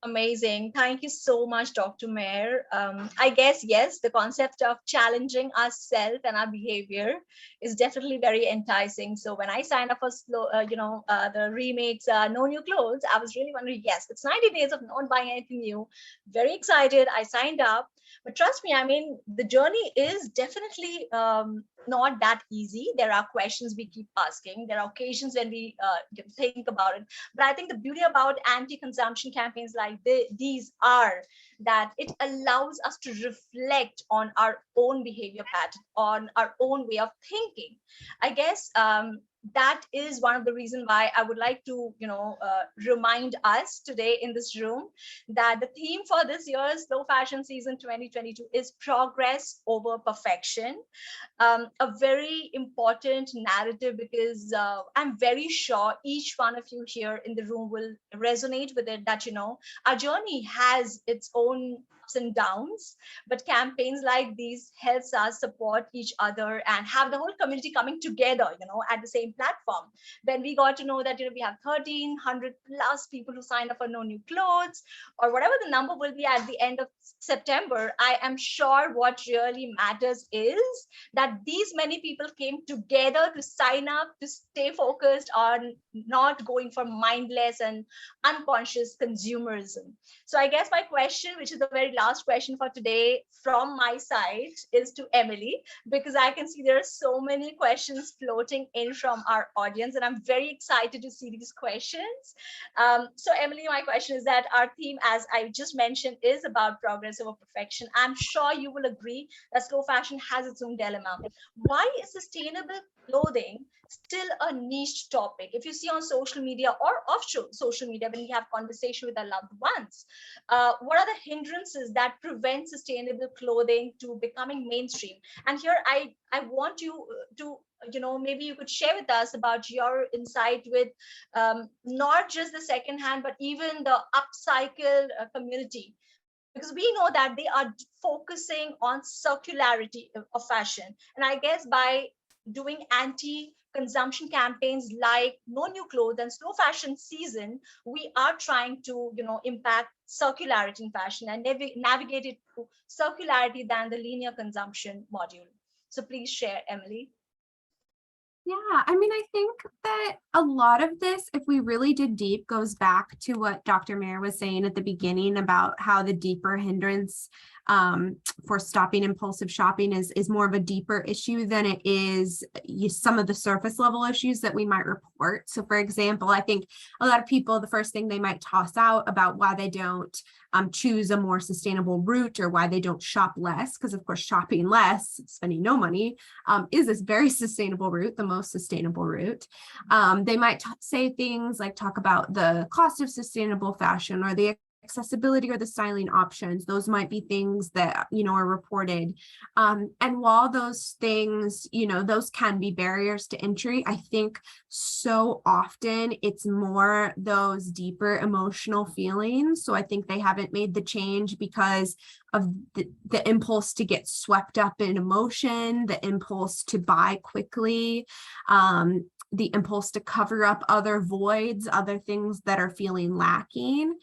S1: Amazing. Thank you so much, Dr. Mair. I guess, yes, the concept of challenging ourselves and our behavior is definitely very enticing. So when I signed up for the Remake's No New Clothes, I was really wondering, yes, it's 90 days of not buying anything new. Very excited. I signed up. But trust me, I mean, the journey is definitely not that easy. There are questions we keep asking. There are occasions when we think about it. But I think the beauty about anti-consumption campaigns like these are that it allows us to reflect on our own behavior pattern, on our own way of thinking. I guess that is one of the reasons why I would like to, remind us today in this room that the theme for this year's Slow Fashion Season 2022 is progress over perfection. A very important narrative because I'm very sure each one of you here in the room will resonate with it, that, our journey has its own ups and downs, but campaigns like these helps us support each other and have the whole community coming together, at the same same platform. When we got to know that we have 1,300 plus people who signed up for No New Clothes, or whatever the number will be at the end of September, I am sure what really matters is that these many people came together to sign up, to stay focused on not going for mindless and unconscious consumerism. So I guess my question, which is the very last question for today from my side, is to Emily, because I can see there are so many questions floating in from our audience, and I'm very excited to see these questions. So Emily, my question is that our theme, as I just mentioned, is about progress over perfection. I'm sure you will agree that slow fashion has its own dilemma. Why is sustainable clothing still a niche topic? If you see on social media or off social media, when we have conversation with our loved ones, what are the hindrances that prevent sustainable clothing to becoming mainstream? And here I want you to, maybe you could share with us about your insight with not just the secondhand, but even the upcycle community, because we know that they are focusing on circularity of fashion. And I guess by doing anti-consumption campaigns like No New Clothes and Slow Fashion Season, we are trying to, impact circularity in fashion and navigate it through circularity than the linear consumption module. So please share, Emily.
S2: Yeah, I mean, I think that a lot of this, if we really dig deep, goes back to what Dr. Mair was saying at the beginning about how the deeper hindrance for stopping impulsive shopping is more of a deeper issue than it is some of the surface level issues that we might report. So for example, I think a lot of people, the first thing they might toss out about why they don't choose a more sustainable route or why they don't shop less, because of course shopping less, spending no money, is this very sustainable route, the most sustainable route. They might say things like talk about the cost of sustainable fashion or the accessibility or the styling options. Those might be things that, are reported. And while those things, those can be barriers to entry, I think so often it's more those deeper emotional feelings. So I think they haven't made the change because of the impulse to get swept up in emotion, the impulse to buy quickly, the impulse to cover up other voids, other things that are feeling lacking.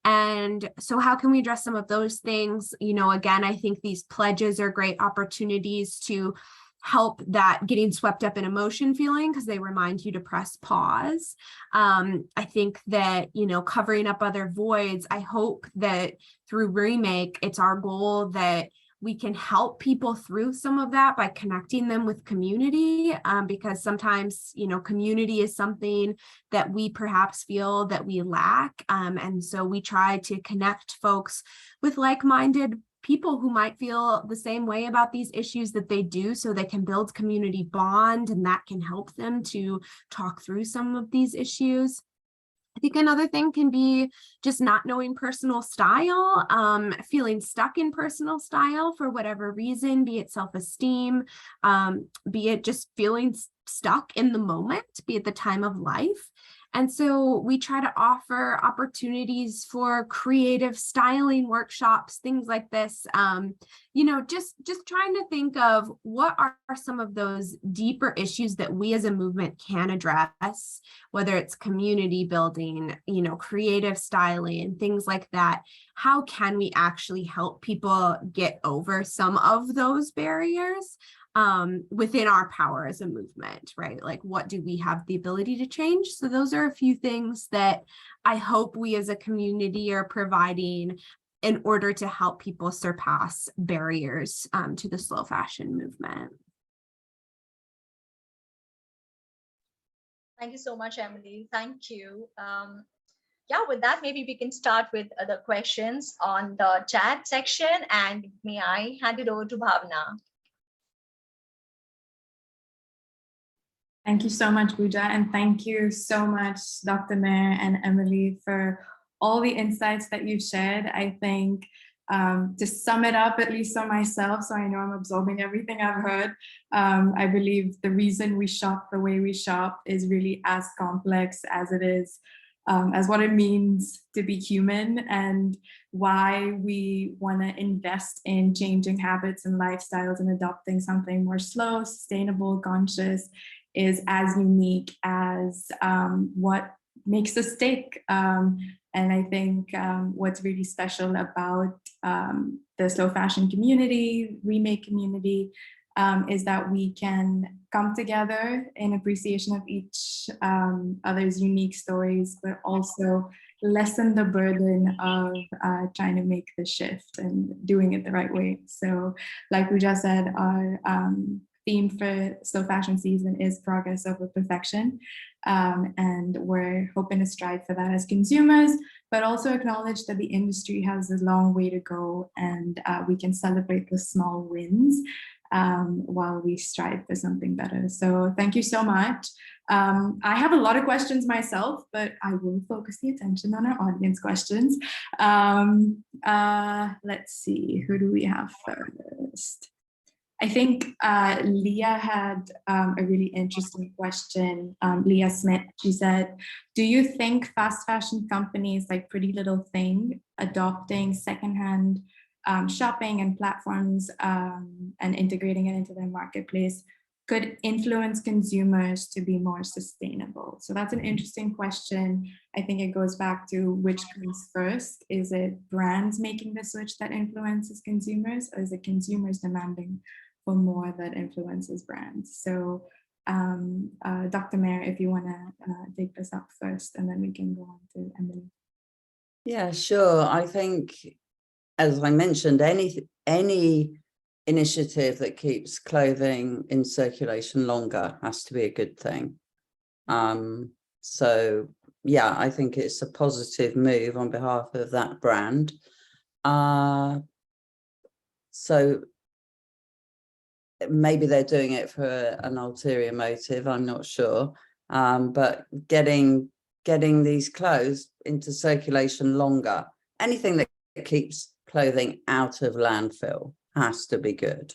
S2: And so how can we address some of those things? Again, I think these pledges are great opportunities to help that getting swept up in emotion feeling, because they remind you to press pause. I think that, covering up other voids, I hope that through Remake, it's our goal that we can help people through some of that by connecting them with community, because sometimes, community is something that we perhaps feel that we lack. And so we try to connect folks with like-minded people who might feel the same way about these issues that they do, so they can build community bond, and that can help them to talk through some of these issues. I think another thing can be just not knowing personal style, feeling stuck in personal style for whatever reason, be it self-esteem, be it just feeling stuck in the moment, be it the time of life. And so we try to offer opportunities for creative styling workshops, things like this, just trying to think of what are some of those deeper issues that we as a movement can address, whether it's community building, creative styling and things like that. How can we actually help people get over some of those barriers? Within our power as a movement, right? Like, what do we have the ability to change? So those are a few things that I hope we as a community are providing in order to help people surpass barriers to the slow fashion movement.
S1: Thank you so much, Emily. Thank you. With that, maybe we can start with the questions on the chat section, and may I hand it over to Bhavna.
S5: Thank you so much, Pooja, and thank you so much, Dr. Mair and Emily, for all the insights that you've shared. I think to sum it up, at least on myself, so I know I'm absorbing everything I've heard, I believe the reason we shop the way we shop is really as complex as it is, as what it means to be human, and why we want to invest in changing habits and lifestyles and adopting something more slow, sustainable, conscious is as unique as what makes us tick. And I think what's really special about the slow fashion community, Remake community, is that we can come together in appreciation of each other's unique stories, but also lessen the burden of trying to make the shift and doing it the right way. So like we just said, our theme for slow fashion season is progress over perfection. And we're hoping to strive for that as consumers, but also acknowledge that the industry has a long way to go, and we can celebrate the small wins while we strive for something better. So thank you so much. I have a lot of questions myself, but I will focus the attention on our audience questions. Let's see, who do we have first? I think Leah had a really interesting question. Leah Smith, she said, do you think fast fashion companies like Pretty Little Thing adopting secondhand shopping and platforms and integrating it into their marketplace could influence consumers to be more sustainable? So that's an interesting question. I think it goes back to which comes first. Is it brands making the switch that influences consumers, or is it consumers demanding for more that influences brands? So Dr. Mair, if you want to take this up first, and then we can go on to Emily.
S4: Yeah, sure. I think, as I mentioned, any initiative that keeps clothing in circulation longer has to be a good thing. So yeah, I think it's a positive move on behalf of that brand. So maybe they're doing it for an ulterior motive, I'm not sure. But getting these clothes into circulation longer, anything that keeps clothing out of landfill has to be good,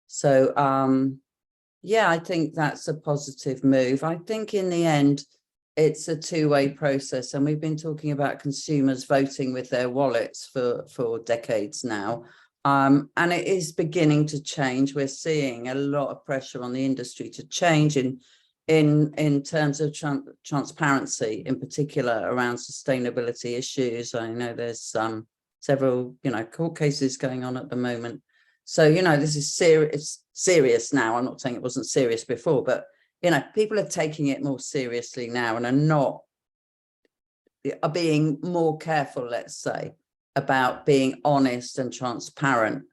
S4: So yeah, I think that's a positive move. I think in the end, it's a two-way process, and we've been talking about consumers voting with their wallets for decades now. And it is beginning to change. We're seeing a lot of pressure on the industry to change in terms of transparency, in particular around sustainability issues. I know there's several, court cases going on at the moment. So, this is serious now. I'm not saying it wasn't serious before, but, people are taking it more seriously now and are being more careful, let's say, about being honest and transparent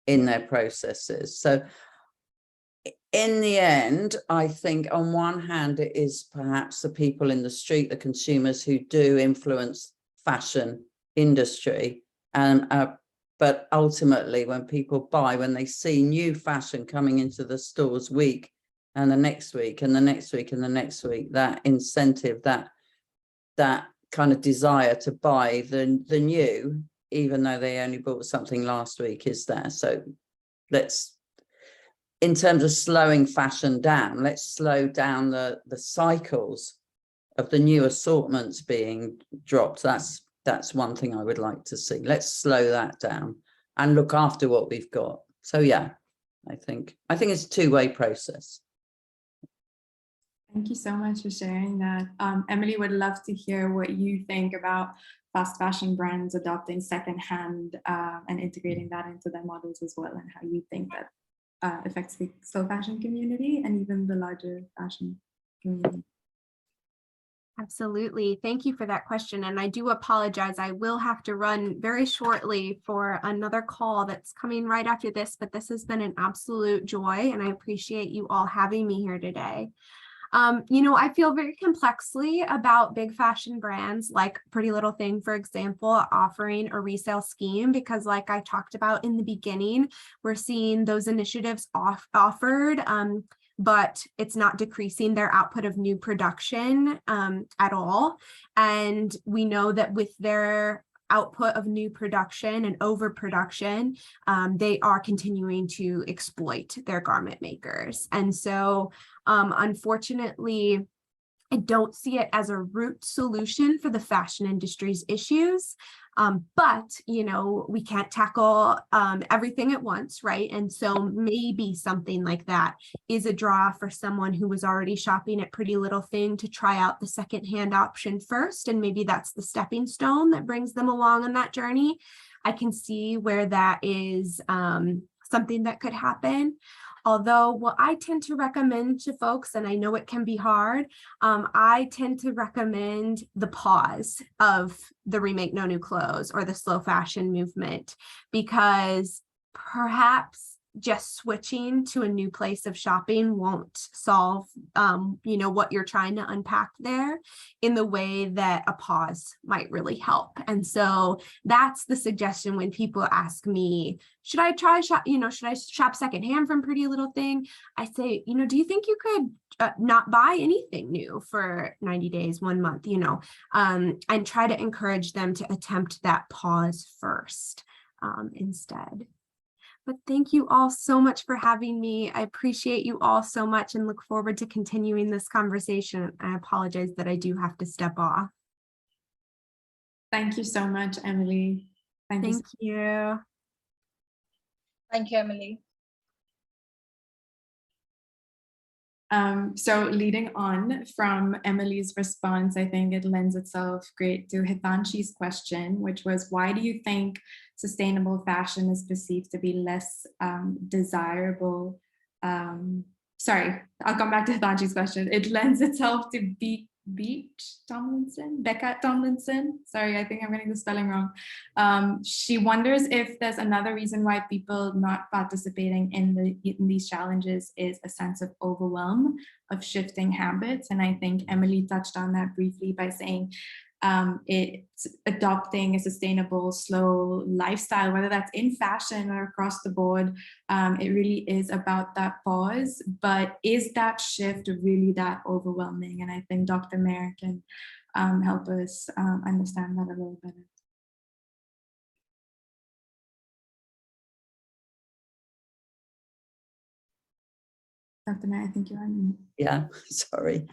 S4: in their processes. So in the end, I think on one hand, it is perhaps the people in the street, the consumers who do influence fashion industry. But ultimately, when people buy, when they see new fashion coming into the stores week and the next week and the next week and the next week, that incentive, that kind of desire to buy the new, even though they only bought something last week, is there. So in terms of slowing fashion down, let's slow down the cycles of the new assortments being dropped. That's one thing I would like to see. Let's slow that down and look after what we've got. So yeah, I think it's a two-way process.
S5: Thank you so much for sharing that. Emily, would love to hear what you think about fast fashion brands adopting secondhand and integrating that into their models as well, and how you think that affects the slow fashion community and even the larger fashion community.
S2: Absolutely. Thank you for that question. And I do apologize. I will have to run very shortly for another call that's coming right after this, but this has been an absolute joy, and I appreciate you all having me here today. I feel very complexly about big fashion brands like Pretty Little Thing, for example, offering a resale scheme, because like I talked about in the beginning, we're seeing those initiatives offered, but it's not decreasing their output of new production at all. And we know that with their output of new production and overproduction, they are continuing to exploit their garment makers. And so unfortunately, I don't see it as a root solution for the fashion industry's issues. But, you know, we can't tackle everything at once, right? And so maybe something like that is a draw for someone who was already shopping at Pretty Little Thing to try out the secondhand option first. And maybe that's the stepping stone that brings them along on that journey. I can see where that is something that could happen. Although what I tend to recommend to folks, and I know it can be hard, I tend to recommend the pause of the Remake No New Clothes or the slow fashion movement, because perhaps just switching to a new place of shopping won't solve, you know, what you're trying to unpack there in the way that a pause might really help. And so that's the suggestion when people ask me, should I try shop, you know, should I shop secondhand from Pretty Little Thing? I say, you know, do you think you could not buy anything new for 90 days, 1 month, you know, and try to encourage them to attempt that pause first instead. But thank you all so much for having me. I appreciate you all so much and look forward to continuing this conversation. I apologize that I do have to step off.
S5: Thank you so much, Emily. Thank you.
S1: Thank you, Emily.
S5: So leading on from Emily's response, I think it lends itself great to Hitanshi's question, which was, why do you think sustainable fashion is perceived to be less desirable? Sorry, I'll come back to Hitanshi's question. It lends itself to Becca Tomlinson. Sorry, I think I'm getting the spelling wrong. She wonders if there's another reason why people not participating in these challenges is a sense of overwhelm of shifting habits. And I think Emily touched on that briefly by saying it's adopting a sustainable, slow lifestyle, whether that's in fashion or across the board. It really is about that pause, but is that shift really that overwhelming? And I think Dr. Mair can help us understand that a little better. Dr. Mair, I think you're on mute.
S4: Yeah, sorry.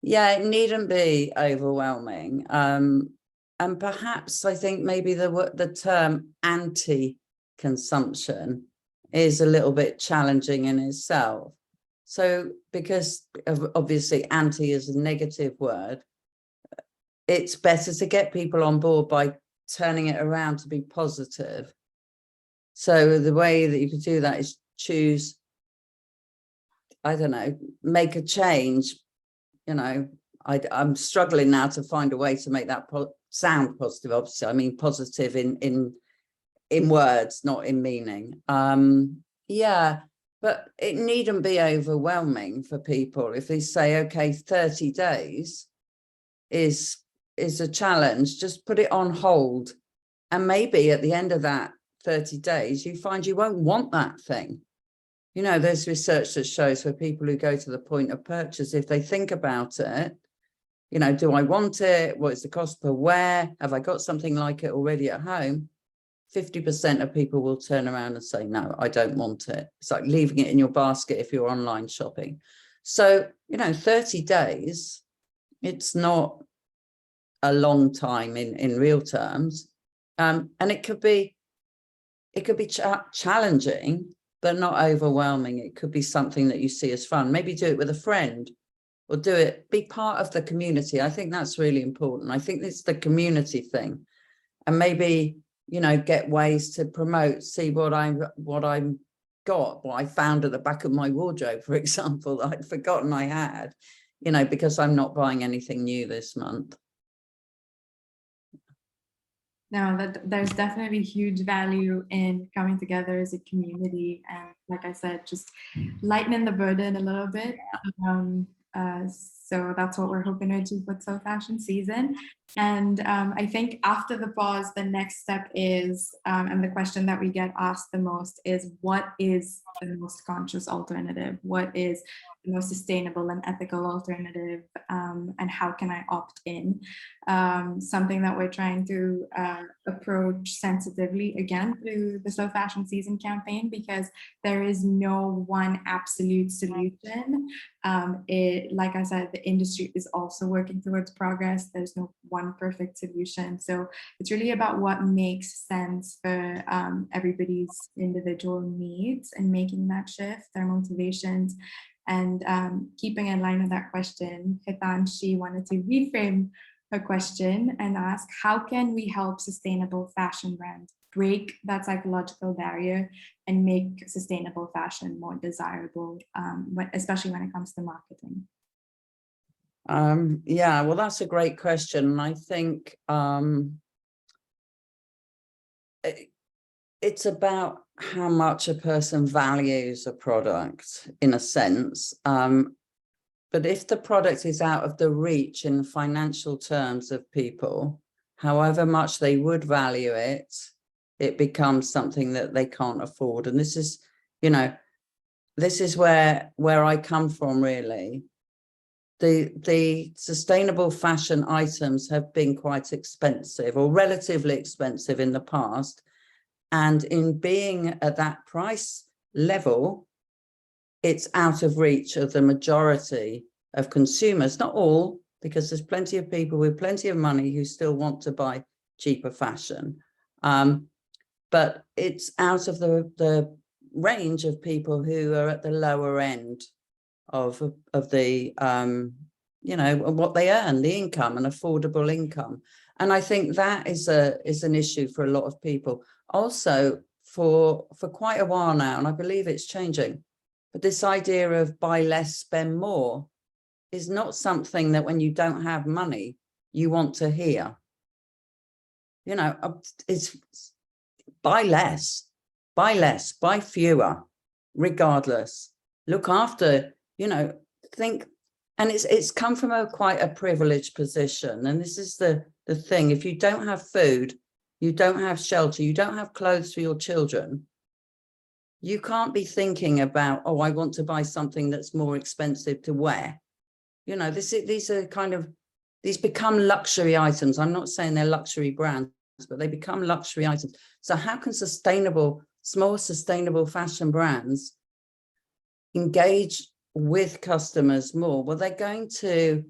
S4: Yeah, it needn't be overwhelming. And perhaps I think maybe the term anti-consumption is a little bit challenging in itself. So because obviously anti is a negative word, it's better to get people on board by turning it around to be positive. So the way that you could do that is choose, I don't know, make a change. You know, I'm struggling now to find a way to make that sound positive. Obviously, I mean positive in words, not in meaning. Yeah, but it needn't be overwhelming for people if they say, okay, 30 days is a challenge. Just put it on hold, and maybe at the end of that 30 days, you find you won't want that thing. You know, there's research that shows for people who go to the point of purchase, if they think about it, you know, do I want it? What is the cost per wear? Have I got something like it already at home? 50% of people will turn around and say, no, I don't want it. It's like leaving it in your basket if you're online shopping. So, you know, 30 days, it's not a long time in real terms. And it could be challenging, but not overwhelming. It could be something that you see as fun. Maybe do it with a friend, or be part of the community. I think that's really important. I think it's the community thing. And maybe, you know, get ways to promote, see what I found at the back of my wardrobe, for example, that I'd forgotten I had, you know, because I'm not buying anything new this month.
S5: No, there's definitely huge value in coming together as a community, and like I said, just lightening the burden a little bit. So that's what we're hoping to achieve with Slow Fashion Season. And I think after the pause, the next step is, and the question that we get asked the most is, what is the most conscious alternative? What is the most sustainable and ethical alternative, and how can I opt in? Something that we're trying to approach sensitively again through the Slow Fashion Season campaign, because there is no one absolute solution. Like I said, the industry is also working towards progress. There's no one perfect solution. So it's really about what makes sense for everybody's individual needs and making that shift, their motivations. And keeping in line with that question, Hitanshi wanted to reframe her question and ask, how can we help sustainable fashion brands break that psychological barrier and make sustainable fashion more desirable, especially when it comes to marketing?
S4: Yeah, well, that's a great question. And I think it's about how much a person values a product, in a sense. But if the product is out of the reach in financial terms of people, however much they would value it, it becomes something that they can't afford. And this is, you know, this is where I come from, really. The sustainable fashion items have been quite expensive, or relatively expensive in the past. And in being at that price level, it's out of reach of the majority of consumers. Not all, because there's plenty of people with plenty of money who still want to buy cheaper fashion. But it's out of the range of people who are at the lower end of the, you know, what they earn, the income, and affordable income. And I think that is an issue for a lot of people. Also, for quite a while now, and I believe it's changing, but this idea of buy less, spend more is not something that when you don't have money, you want to hear. You know, it's buy less, buy fewer, regardless. Look after, you know, think, and it's come from quite a privileged position. And this is the thing, if you don't have food, you don't have shelter, you don't have clothes for your children, you can't be thinking about, oh, I want to buy something that's more expensive to wear. You know, these become luxury items. I'm not saying they're luxury brands, but they become luxury items. So how can small sustainable fashion brands engage with customers more? Well, they're going to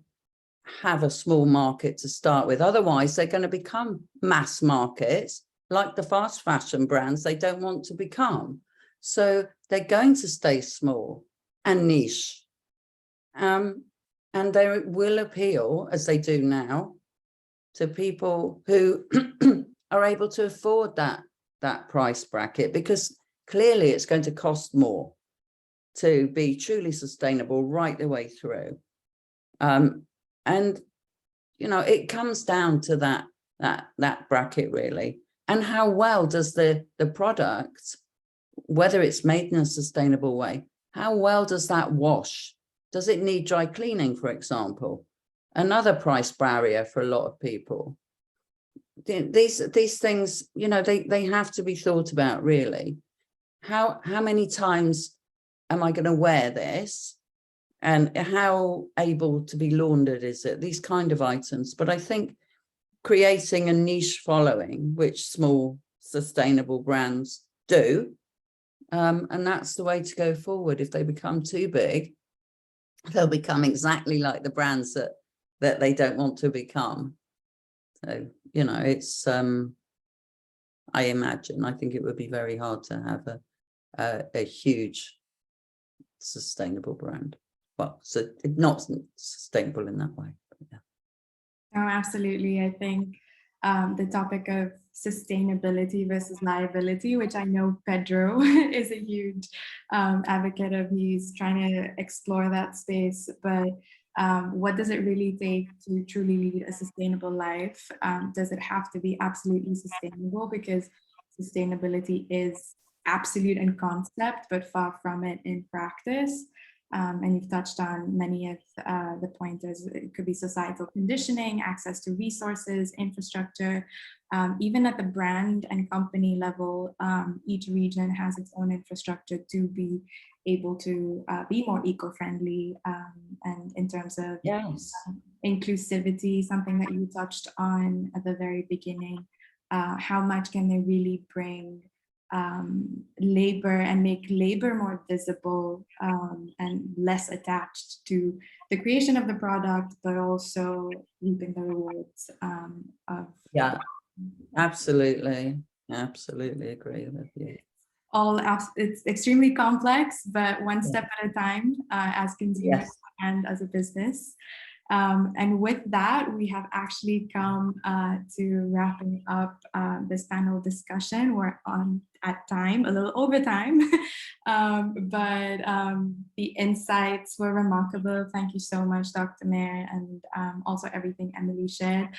S4: have a small market to start with. Otherwise, they're going to become mass markets, like the fast fashion brands they don't want to become. So they're going to stay small and niche. And they will appeal, as they do now, to people who are able to afford that price bracket, because clearly it's going to cost more to be truly sustainable right the way through. And, you know, it comes down to that bracket, really. And how well does the product, whether it's made in a sustainable way, how well does that wash? Does it need dry cleaning, for example? Another price barrier for a lot of people. These things, you know, they have to be thought about, really. How many times am I going to wear this? And how able to be laundered is it? These kind of items. But I think creating a niche following, which small sustainable brands do, and that's the way to go forward. If they become too big, they'll become exactly like the brands that they don't want to become. So, you know, it's, I think it would be very hard to have a huge sustainable brand. Well, so not sustainable in that way. But yeah.
S5: Oh, absolutely. I think the topic of sustainability versus liability, which I know Pedro is a huge advocate of. He's trying to explore that space, but what does it really take to truly lead a sustainable life? Does it have to be absolutely sustainable? Because sustainability is absolute in concept, but far from it in practice. And you've touched on many of the pointers. It could be societal conditioning, access to resources, infrastructure. Even at the brand and company level, each region has its own infrastructure to be able to be more eco-friendly, and in terms of
S4: Yes.
S5: inclusivity, something that you touched on at the very beginning. How much can they really bring labor and make labor more visible, and less attached to the creation of the product, but also reaping the rewards of.
S4: Yeah, absolutely. Absolutely agree with you.
S5: It's extremely complex, but one step at a time, as consumers
S4: Yes.
S5: and as a business. And with that, we have actually come to wrapping up this panel discussion. We're on at time, a little over time, but the insights were remarkable. Thank you so much, Dr. Mair, and also everything Emily shared.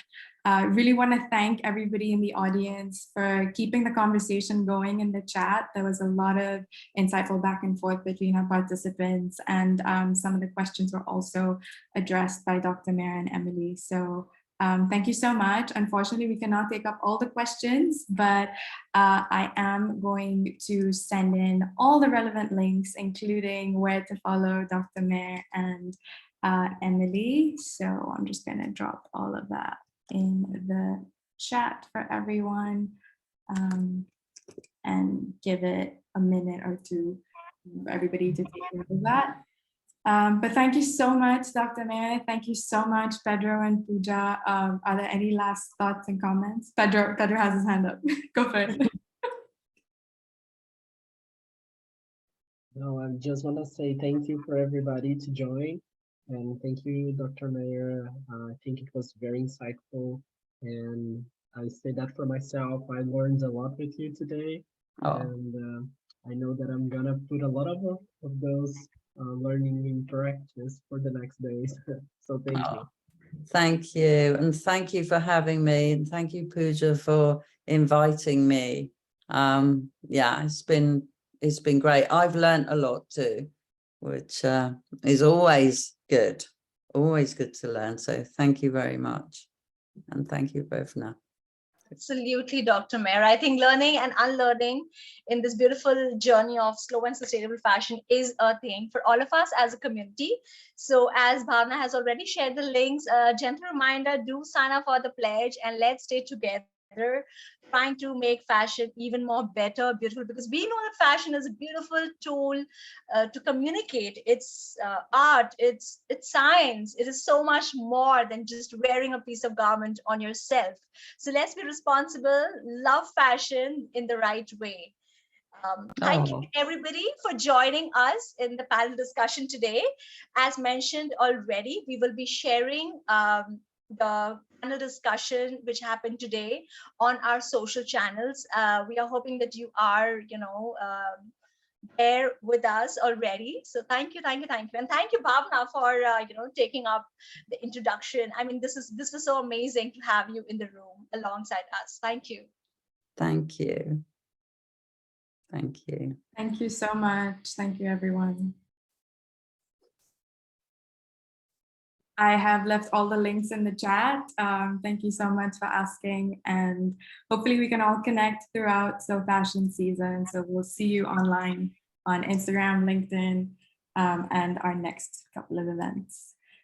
S5: Really want to thank everybody in the audience for keeping the conversation going in the chat. There was a lot of insightful back and forth between our participants, and some of the questions were also addressed by Dr. Mair and Emily. So thank you so much. Unfortunately, we cannot take up all the questions, but I am going to send in all the relevant links, including where to follow Dr. Mair and Emily. So I'm just going to drop all of that in the chat for everyone, and give it a minute or two for everybody to take note of that. But thank you so much, Dr. Mair. Thank you so much, Pedro and Pooja. Are there any last thoughts and comments? Pedro has his hand up. Go for it.
S3: No, I just want to say thank you for everybody to join. And thank you, Dr. Mair. I think it was very insightful. And I say that for myself. I learned a lot with you today.
S4: Oh.
S3: And I know that I'm going to put a lot of those learning in practice for the next days. So thank you.
S4: Thank you. And thank you for having me. And thank you, Pooja, for inviting me. Yeah, it's been great. I've learned a lot too, which is always good to learn. So thank you very much. And thank you both now.
S1: Absolutely, Dr. Mair. I think learning and unlearning in this beautiful journey of slow and sustainable fashion is a thing for all of us as a community. So as Bhavna has already shared the links, a gentle reminder, do sign up for the pledge and let's stay together, trying to make fashion even more better, beautiful, because we know that fashion is a beautiful tool to communicate. It's art, it's science. It is so much more than just wearing a piece of garment on yourself. So let's be responsible, love fashion in the right way. Thank you everybody for joining us in the panel discussion today. As mentioned already, we will be sharing the panel discussion which happened today on our social channels. We are hoping that you are, there with us already. So thank you. And thank you, Bhavna, for taking up the introduction. I mean, this was so amazing to have you in the room alongside us. Thank you.
S4: Thank you. Thank you.
S5: Thank you so much. Thank you, everyone. I have left all the links in the chat. Thank you so much for asking, and hopefully we can all connect throughout So Fashion season. So we'll see you online on Instagram, LinkedIn, and our next couple of events.